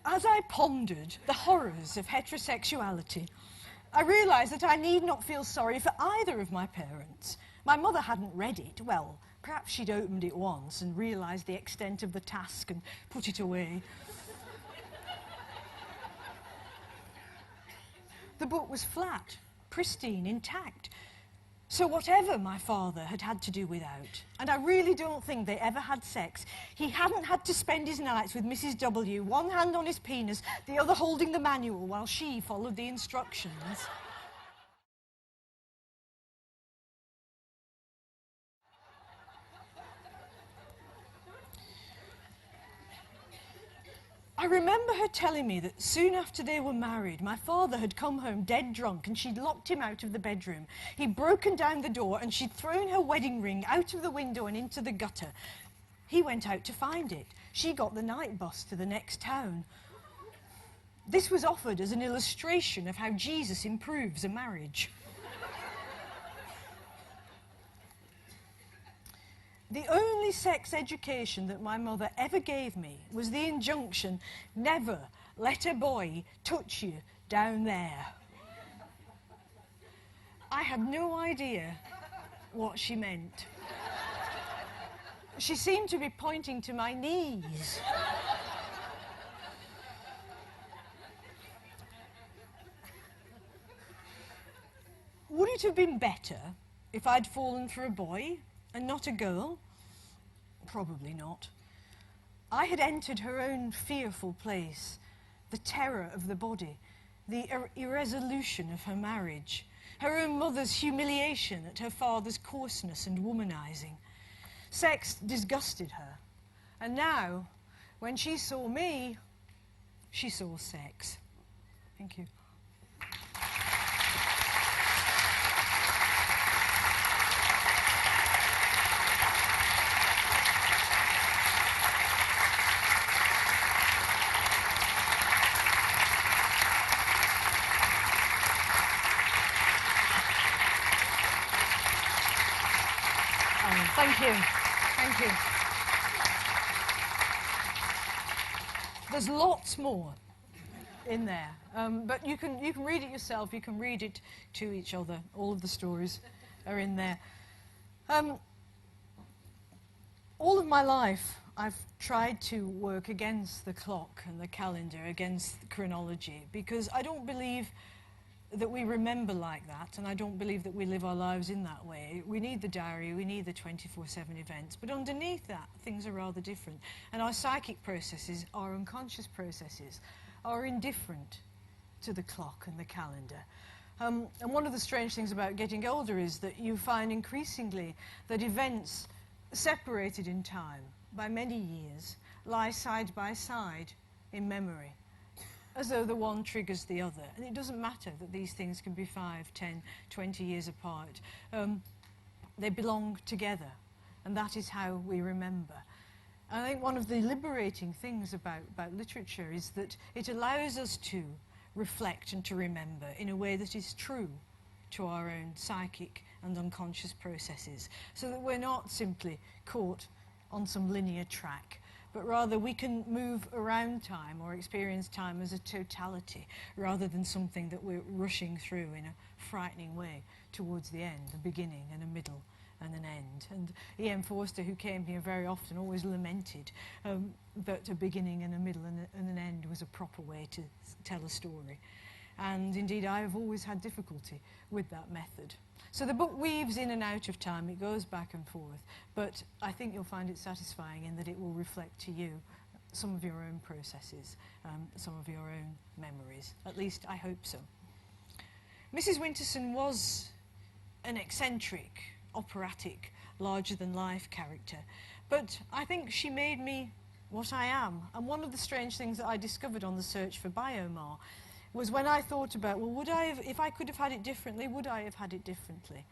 As I pondered the horrors of heterosexuality, I realised that I need not feel sorry for either of my parents. My mother hadn't read it. Well, perhaps she'd opened it once and realised the extent of the task and put it away. The book was flat, pristine, intact. So whatever my father had had to do without, and I really don't think they ever had sex, he hadn't had to spend his nights with Mrs. W, one hand on his penis, the other holding the manual while she followed the instructions. I remember her telling me that soon after they were married, my father had come home dead drunk and she'd locked him out of the bedroom. He'd broken down the door and she'd thrown her wedding ring out of the window and into the gutter. He went out to find it. She got the night bus to the next town. This was offered as an illustration of how Jesus improves a marriage. The only sex education that my mother ever gave me was the injunction, never let a boy touch you down there. I had no idea what she meant. She seemed to be pointing to my knees. Would it have been better if I'd fallen for a boy and not a girl? Probably not. I had entered her own fearful place, the terror of the body, the irresolution of her marriage, her own mother's humiliation at her father's coarseness and womanizing. Sex disgusted her, and now, when she saw me, she saw sex. Thank you. Oh, thank you. Thank you. There's lots more in there, but you can read it yourself. You can read it to each other. All of the stories are in there. All of my life, I've tried to work against the clock and the calendar, against the chronology, because I don't believe that we remember like that, and I don't believe that we live our lives in that way. We need the diary, we need the 24/7 events, but underneath that, things are rather different. And our psychic processes, our unconscious processes, are indifferent to the clock and the calendar. And one of the strange things about getting older is that you find increasingly that events separated in time by many years lie side by side in memory, as though the one triggers the other. And it doesn't matter that these things can be 5, 10, 20 years apart. They belong together, and that is how we remember. And I think one of the liberating things about literature is that it allows us to reflect and to remember in a way that is true to our own psychic and unconscious processes, so that we're not simply caught on some linear track, but rather we can move around time or experience time as a totality, rather than something that we're rushing through in a frightening way towards the end, a beginning and a middle and an end. And E.M. Forster, who came here very often, always lamented that a beginning and a middle and an end was a proper way to tell a story. And indeed, I have always had difficulty with that method. So the book weaves in and out of time, it goes back and forth, but I think you'll find it satisfying in that it will reflect to you some of your own processes, some of your own memories. At least I hope so. Mrs. Winterson was an eccentric, operatic, larger-than-life character, but I think she made me what I am. And one of the strange things that I discovered on the search for Biomar was when I thought about, well, would I have, if I could have had it differently, would I have had it differently?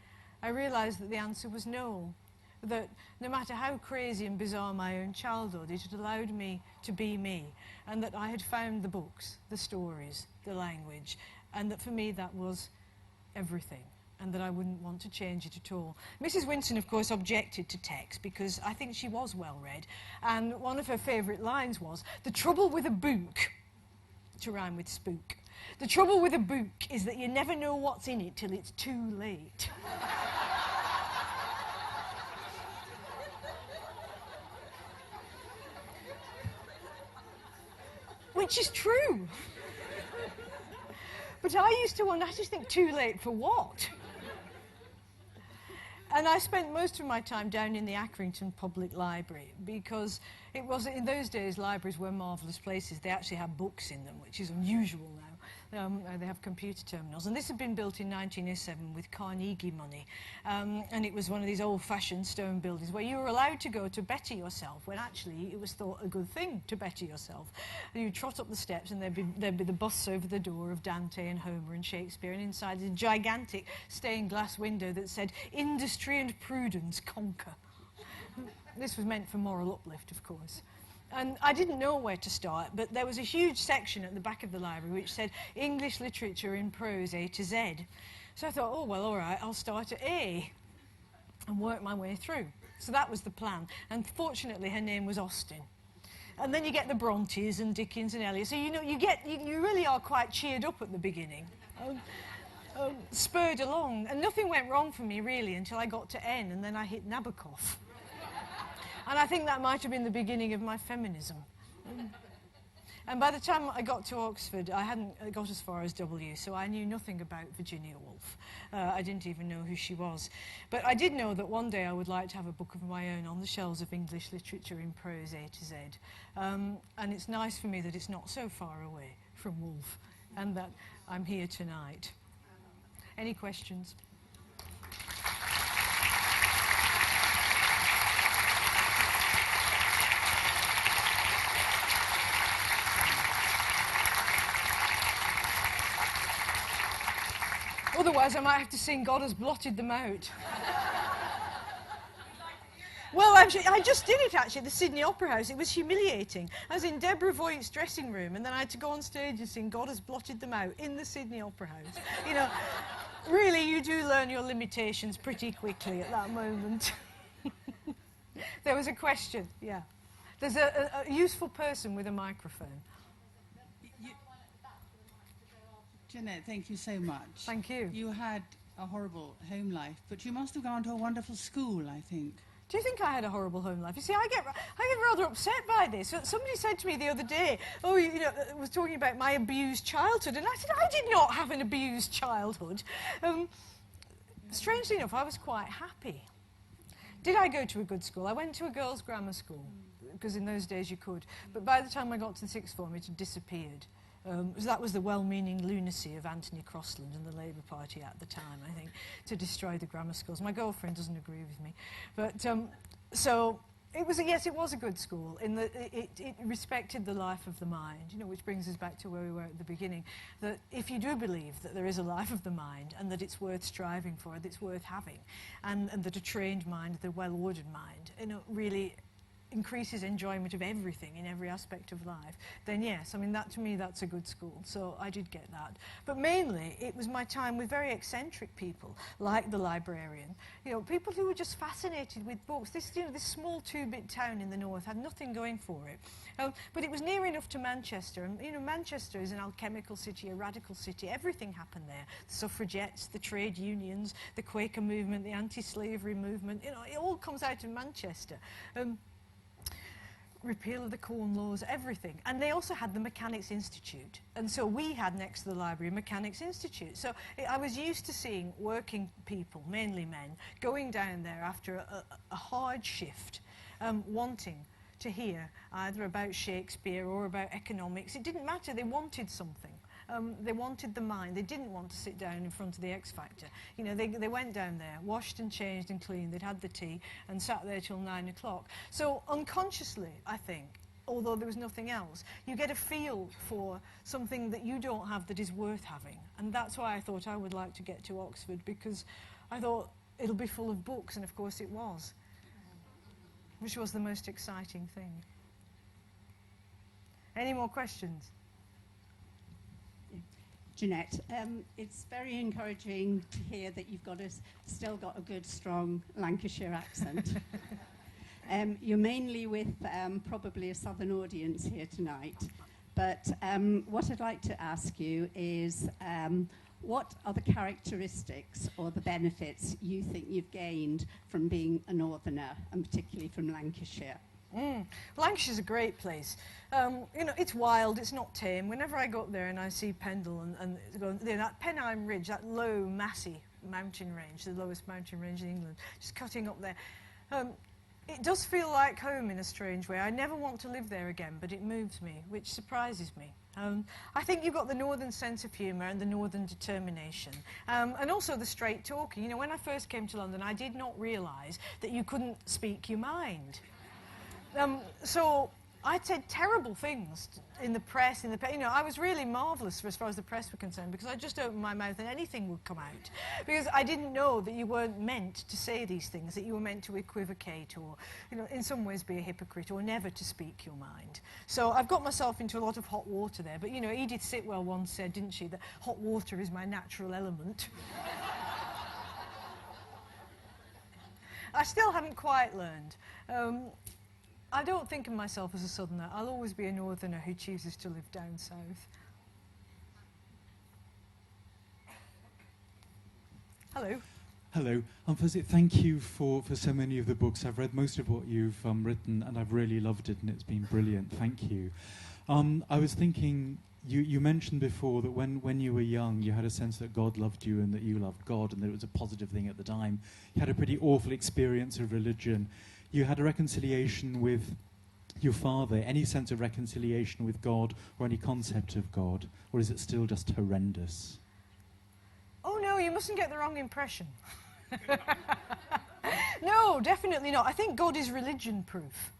I realised that the answer was no, that no matter how crazy and bizarre my own childhood, it had allowed me to be me, and that I had found the books, the stories, the language, and that for me that was everything, and that I wouldn't want to change it at all. Mrs. Winterson, of course, objected to text because I think she was well read, and one of her favourite lines was, "The trouble with a book," to rhyme with spook, "the trouble with a book is that you never know what's in it till it's too late." Which is true. But I used to wonder, I just think, too late for what? And I spent most of my time down in the Accrington Public Library, because it was, in those days, libraries were marvellous places. They actually had books in them, which is unusual now. They have computer terminals. And this had been built in 1907 with Carnegie money. And it was one of these old-fashioned stone buildings where you were allowed to go to better yourself, when actually it was thought a good thing to better yourself. And you'd trot up the steps and there'd be the busts over the door of Dante and Homer and Shakespeare, and inside a gigantic stained glass window that said, "Industry and prudence conquer." This was meant for moral uplift, of course. And I didn't know where to start, but there was a huge section at the back of the library which said English literature in prose A to Z. So I thought, oh, well, all right, I'll start at A and work my way through. So that was the plan. And fortunately, her name was Austen. And then you get the Brontes and Dickens and Eliot. So, you know, you really are quite cheered up at the beginning. Spurred along. And nothing went wrong for me, really, until I got to N, and then I hit Nabokov. And I think that might have been the beginning of my feminism. And by the time I got to Oxford, I hadn't got as far as W, so I knew nothing about Virginia Woolf. I didn't even know who she was. But I did know that one day I would like to have a book of my own on the shelves of English literature in prose A to Z. And it's nice for me that it's not so far away from Woolf, and that I'm here tonight. Any questions? Otherwise, I might have to sing God Has Blotted Them Out. Well, actually, I just did it, actually, at the Sydney Opera House. It was humiliating. I was in Deborah Voigt's dressing room, and then I had to go on stage and sing God Has Blotted Them Out in the Sydney Opera House. You know, really, you do learn your limitations pretty quickly at that moment. There was a question, yeah. There's a useful person with a microphone. Jeanette, thank you so much. Thank you. You had a horrible home life, but you must have gone to a wonderful school, I think. Do you think I had a horrible home life? You see, I get rather upset by this. Somebody said to me the other day, was talking about my abused childhood, and I said, I did not have an abused childhood. Strangely enough, I was quite happy. Did I go to a good school? I went to a girls' grammar school, because in those days you could. But by the time I got to the sixth form, it had disappeared. That was the well-meaning lunacy of Anthony Crossland and the Labour Party at the time, I think, to destroy the grammar schools. My girlfriend doesn't agree with me. But, so, it was a good school in that it respected the life of the mind, which brings us back to where we were at the beginning, that if you do believe that there is a life of the mind and that it's worth striving for, that it's worth having, and that a trained mind, the well-ordered mind, really increases enjoyment of everything in every aspect of life, then yes, I mean, that to me, that's a good school. So I did get that. But mainly, it was my time with very eccentric people, like the librarian, people who were just fascinated with books. This small two-bit town in the north had nothing going for it. But it was near enough to Manchester, and Manchester is an alchemical city, a radical city. Everything happened there. The suffragettes, the trade unions, the Quaker movement, the anti-slavery movement, it all comes out of Manchester. Repeal of the Corn Laws, everything. And they also had the Mechanics Institute. And so we had next to the library a Mechanics Institute. So I was used to seeing working people, mainly men, going down there after a hard shift, wanting to hear either about Shakespeare or about economics. It didn't matter, they wanted something. They wanted the mind. They didn't want to sit down in front of the X Factor. They went down there, washed and changed and cleaned. They'd had the tea and sat there till 9 o'clock. So unconsciously, I think, although there was nothing else, you get a feel for something that you don't have that is worth having. And that's why I thought I would like to get to Oxford, because I thought it'll be full of books, and of course it was, which was the most exciting thing. Any more questions? Jeanette, it's very encouraging to hear that you've still got a good, strong Lancashire accent. You're mainly with probably a southern audience here tonight, but what I'd like to ask you is what are the characteristics or the benefits you think you've gained from being a northerner, and particularly from Lancashire? Lancashire's a great place. It's wild, it's not tame. Whenever I go up there and I see Pendle and that Pennine Ridge, that low, massy mountain range, the lowest mountain range in England, just cutting up there, it does feel like home in a strange way. I never want to live there again, but it moves me, which surprises me. I think you've got the northern sense of humour and the northern determination, and also the straight talking. When I first came to London, I did not realise that you couldn't speak your mind. So I said terrible things in the press, I was really marvellous as far as the press were concerned, because I just opened my mouth and anything would come out. Because I didn't know that you weren't meant to say these things, that you were meant to equivocate or, in some ways be a hypocrite or never to speak your mind. So I've got myself into a lot of hot water there. But, Edith Sitwell once said, didn't she, that hot water is my natural element. I still haven't quite learned. I don't think of myself as a southerner. I'll always be a northerner who chooses to live down south. Hello. Hello. Firstly, thank you for so many of the books. I've read most of what you've written, and I've really loved it, and it's been brilliant. Thank you. I was thinking, you mentioned before that when you were young, you had a sense that God loved you and that you loved God, and that it was a positive thing at the time. You had a pretty awful experience of religion. You had a reconciliation with your father. Any sense of reconciliation with God or any concept of God? Or is it still just horrendous? Oh, no, you mustn't get the wrong impression. No, definitely not. I think God is religion-proof.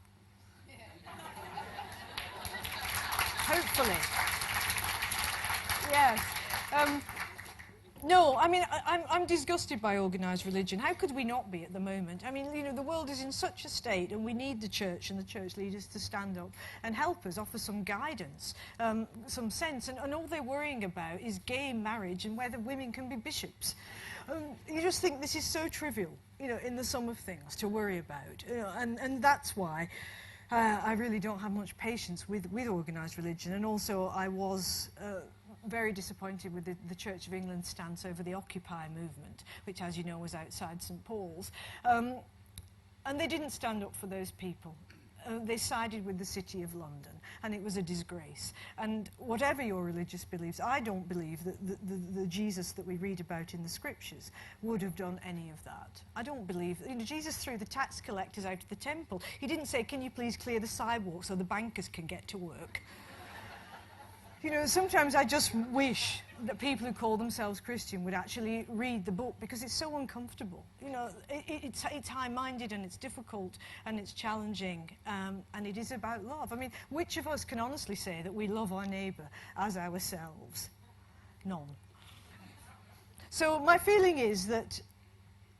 Hopefully. Yes. No, I mean, I'm disgusted by organised religion. How could we not be at the moment? I mean, the world is in such a state, and we need the church and the church leaders to stand up and help us, offer some guidance, some sense. And all they're worrying about is gay marriage and whether women can be bishops. You just think this is so trivial, you know, in the sum of things to worry about. You know, and that's why I really don't have much patience with organised religion. And also I was very disappointed with the Church of England's stance over the Occupy movement, which, as you know, was outside St Paul's. And they didn't stand up for those people. They sided with the City of London, and it was a disgrace. And whatever your religious beliefs, I don't believe that the Jesus that we read about in the scriptures would have done any of that. I don't believe, you know, Jesus threw the tax collectors out of the temple. He didn't say, can you please clear the sidewalk so the bankers can get to work? You know, sometimes I just wish that people who call themselves Christian would actually read the book, because it's so uncomfortable. You know, it's high-minded, and it's difficult, and it's challenging, and it is about love. I mean, which of us can honestly say that we love our neighbour as ourselves? None. So my feeling is that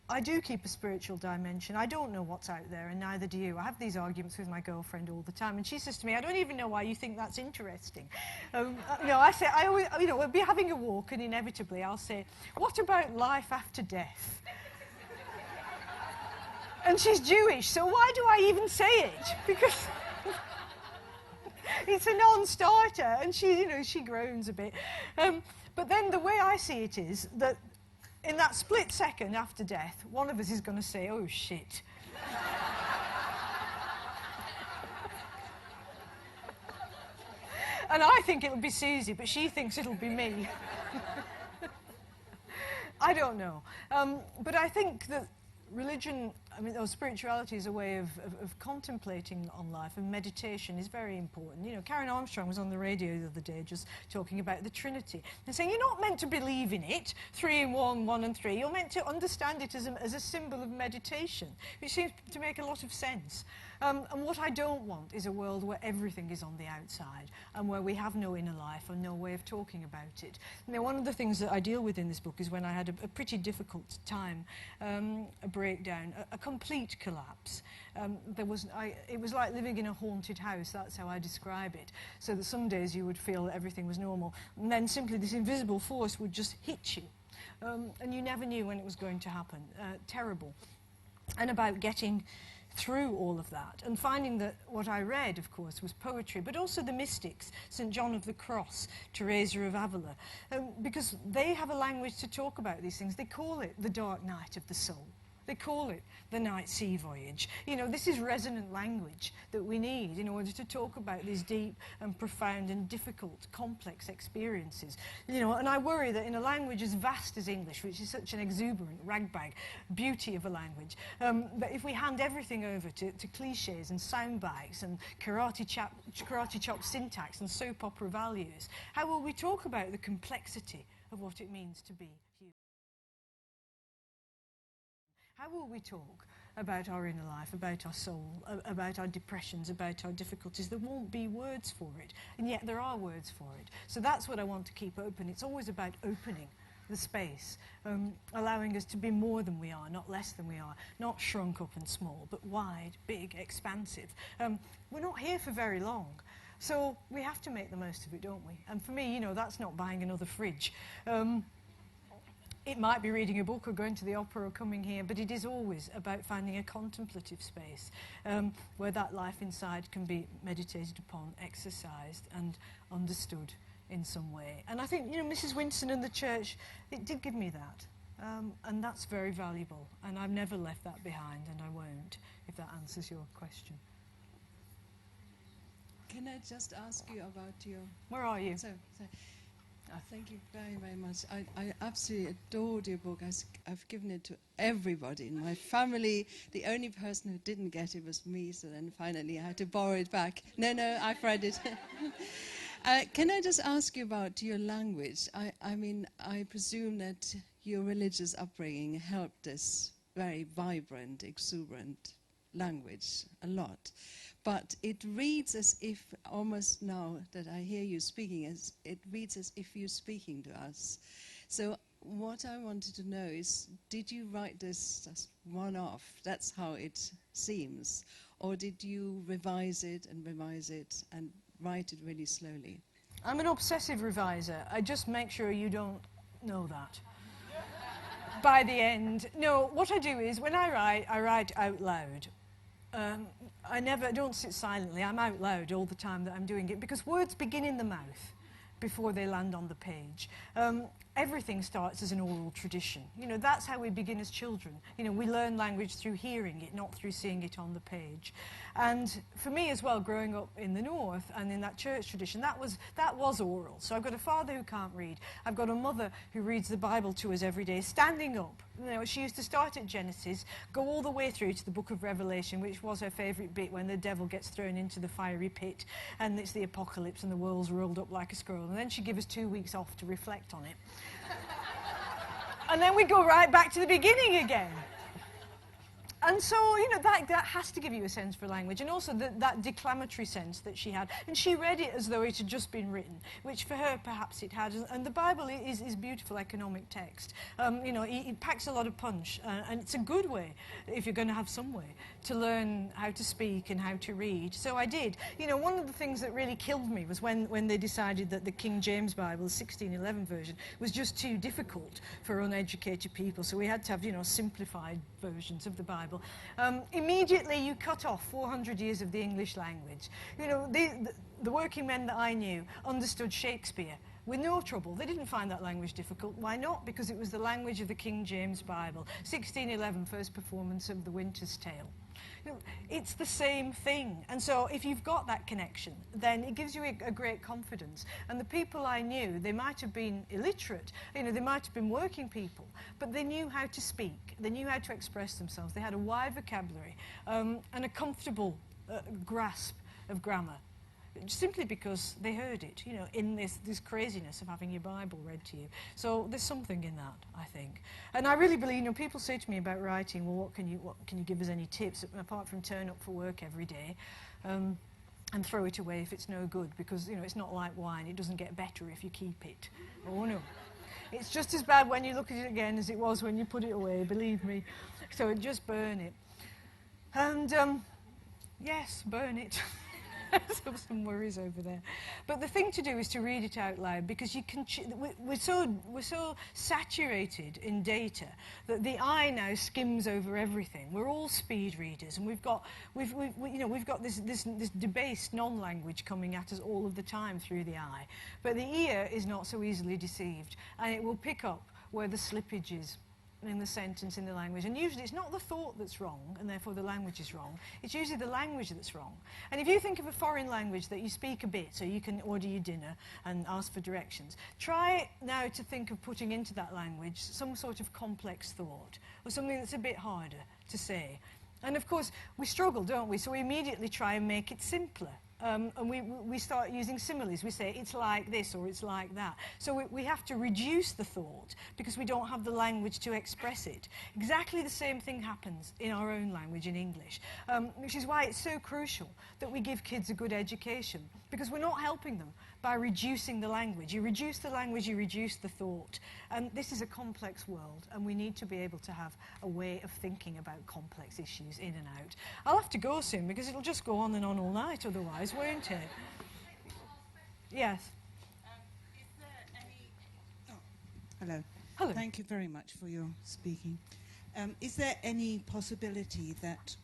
I do keep a spiritual dimension. I don't know what's out there, and neither do you. I have these arguments with my girlfriend all the time, and she says to me, I don't even know why you think that's interesting. I say, I always, you know, we'll be having a walk, and inevitably I'll say, what about life after death? And she's Jewish, so why do I even say it? Because it's a non-starter, and she, you know, she groans a bit. But then the way I see it is that in that split second after death, one of us is going to say, oh, shit. And I think it'll be Susie, but she thinks it'll be me. I don't know. But I think that religion, I mean, or spirituality is a way of contemplating on life, and meditation is very important. You know, Karen Armstrong was on the radio the other day just talking about the Trinity and saying you're not meant to believe in it, 3 in 1, 1 and 3. You're meant to understand it as a symbol of meditation, which seems to make a lot of sense. And what I don't want is a world where everything is on the outside and where we have no inner life and no way of talking about it. Now, one of the things that I deal with in this book is when I had a pretty difficult time, a breakdown, a complete collapse. It was like living in a haunted house, that's how I describe it. So that some days you would feel that everything was normal, and then simply this invisible force would just hit you. And you never knew when it was going to happen. Terrible. And about getting through all of that and finding that what I read, of course, was poetry, but also the mystics, St. John of the Cross, Teresa of Avila, because they have a language to talk about these things. They call it the dark night of the soul. They call it the night sea voyage. You know, this is resonant language that we need in order to talk about these deep and profound and difficult, complex experiences. You know, and I worry that in a language as vast as English, which is such an exuberant ragbag beauty of a language, that if we hand everything over to cliches and sound bites and karate chop syntax and soap opera values, how will we talk about the complexity of what it means to be human? How will we talk about our inner life, about our soul, about our depressions, about our difficulties? There won't be words for it, and yet there are words for it. So that's what I want to keep open. It's always about opening the space, allowing us to be more than we are, not less than we are, not shrunk up and small, but wide, big, expansive. We're not here for very long, so we have to make the most of it, don't we? And for me, you know, that's not buying another fridge. It might be reading a book or going to the opera or coming here, but it is always about finding a contemplative space where that life inside can be meditated upon, exercised and understood in some way. And I think, you know, Mrs. Winterson and the church, it did give me that. And that's very valuable. And I've never left that behind, and I won't, if that answers your question. Can I just ask you about your... Where are you? Thank you very, very much. I absolutely adored your book. I've given it to everybody in my family. The only person who didn't get it was me, so then finally I had to borrow it back. No, I've read it. Can I just ask you about your language? I mean, I presume that your religious upbringing helped this very vibrant, exuberant language a lot. But it reads as if, almost now that I hear you speaking, it reads as if you're speaking to us. So what I wanted to know is, did you write this just one-off? That's how it seems. Or did you revise it and write it really slowly? I'm an obsessive reviser. I just make sure you don't know that. by the end. No, what I do is when I write out loud. I don't sit silently. I'm out loud all the time that I'm doing it because words begin in the mouth before they land on the page. Everything starts as an oral tradition. You know, that's how we begin as children. You know, we learn language through hearing it, not through seeing it on the page. And for me as well, growing up in the north and in that church tradition, that was oral. So I've got a father who can't read. I've got a mother who reads the Bible to us every day, standing up. You know, she used to start at Genesis, go all the way through to the book of Revelation, which was her favourite bit when the devil gets thrown into the fiery pit and it's the apocalypse and the world's rolled up like a scroll. And then she'd give us 2 weeks off to reflect on it. And then we go right back to the beginning again. And so, you know, that has to give you a sense for language, and also that declamatory sense that she had. And she read it as though it had just been written, which for her, perhaps it had. And the Bible is beautiful economic text. You know, it packs a lot of punch, and it's a good way, if you're going to have some way, to learn how to speak and how to read. So I did. You know, one of the things that really killed me was when they decided that the King James Bible, the 1611 version, was just too difficult for uneducated people. So we had to have, you know, simplified versions of the Bible. Immediately you cut off 400 years of the English language. You know, the working men that I knew understood Shakespeare with no trouble. They didn't find that language difficult. Why not? Because it was the language of the King James Bible. 1611, first performance of The Winter's Tale. You know, it's the same thing. And so if you've got that connection, then it gives you a great confidence. And the people I knew, they might have been illiterate, you know, they might have been working people, but they knew how to speak. They knew how to express themselves. They had a wide vocabulary and a comfortable grasp of grammar, simply because they heard it, you know, in this craziness of having your Bible read to you. So there's something in that, I think. And I really believe, you know, people say to me about writing, well, what can you give us any tips, apart from turn up for work every day and throw it away if it's no good, because, you know, it's not like wine. It doesn't get better if you keep it. Oh, no. It's just as bad when you look at it again as it was when you put it away, believe me. So just burn it. And, yes, burn it. Some worries over there. But the thing to do is to read it out loud, because you can. We're so saturated in data that the eye now skims over everything. We're all speed readers, and we've got this debased non-language coming at us all of the time through the eye. But the ear is not so easily deceived, and it will pick up where the slippage is in the sentence, in the language. And usually it's not the thought that's wrong, and therefore the language is wrong. It's usually the language that's wrong. And if you think of a foreign language that you speak a bit, so you can order your dinner and ask for directions, try now to think of putting into that language some sort of complex thought, or something that's a bit harder to say. And of course, we struggle, don't we? So we immediately try and make it simpler. And we start using similes. We say, it's like this or it's like that. So we have to reduce the thought because we don't have the language to express it. Exactly the same thing happens in our own language, in English, which is why it's so crucial that we give kids a good education, because we're not helping them by reducing the language. You reduce the language, you reduce the thought. And this is a complex world, and we need to be able to have a way of thinking about complex issues in and out. I'll have to go soon, because it'll just go on and on all night otherwise, won't it? Yes. Is there any... Oh, hello. Hello. Thank you very much for your speaking. Is there any possibility that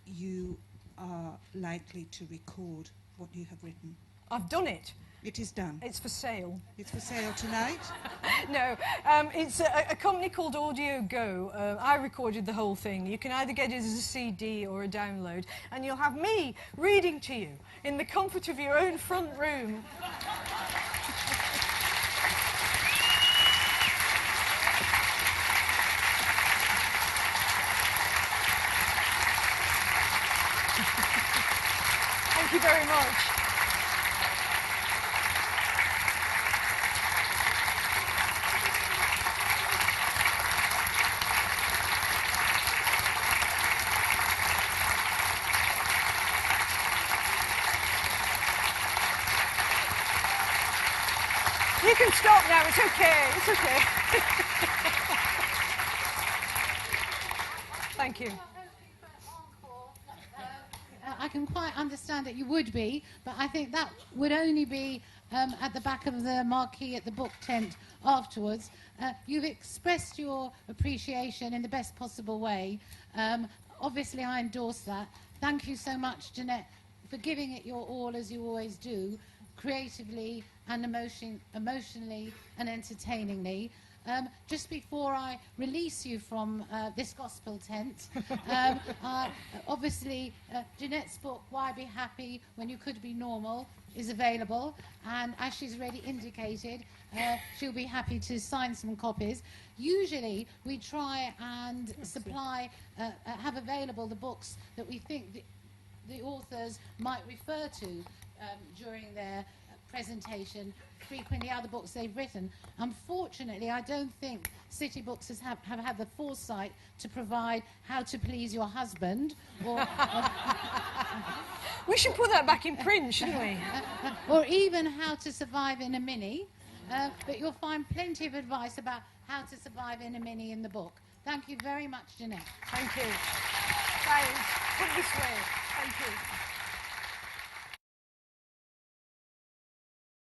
you are likely to record what you have written? I've done it. It is done. It's for sale. It's for sale tonight? No, it's a company called Audio Go. I recorded the whole thing. You can either get it as a CD or a download, and you'll have me reading to you in the comfort of your own front room. Thank you very much. You can stop now, it's okay, it's okay. Thank you. I can quite understand that you would be, but I think that would only be at the back of the marquee at the book tent afterwards. You've expressed your appreciation in the best possible way. Obviously, I endorse that. Thank you so much, Jeanette, for giving it your all, as you always do, creatively and emotionally and entertainingly. Just before I release you from this gospel tent, obviously Jeanette's book, Why Be Happy When You Could Be Normal, is available, and as she's already indicated, she'll be happy to sign some copies. Usually we try and supply, have available the books that we think the authors might refer to during their presentation, frequently other books they've written. Unfortunately, I don't think City Books have had the foresight to provide How to Please Your Husband, or We should put that back in print, shouldn't we? or even How to Survive in a Mini, but you'll find plenty of advice about how to survive in a mini in the book. Thank you very much, Jeanette. Thank you. Thanks. Put this way. Thank you.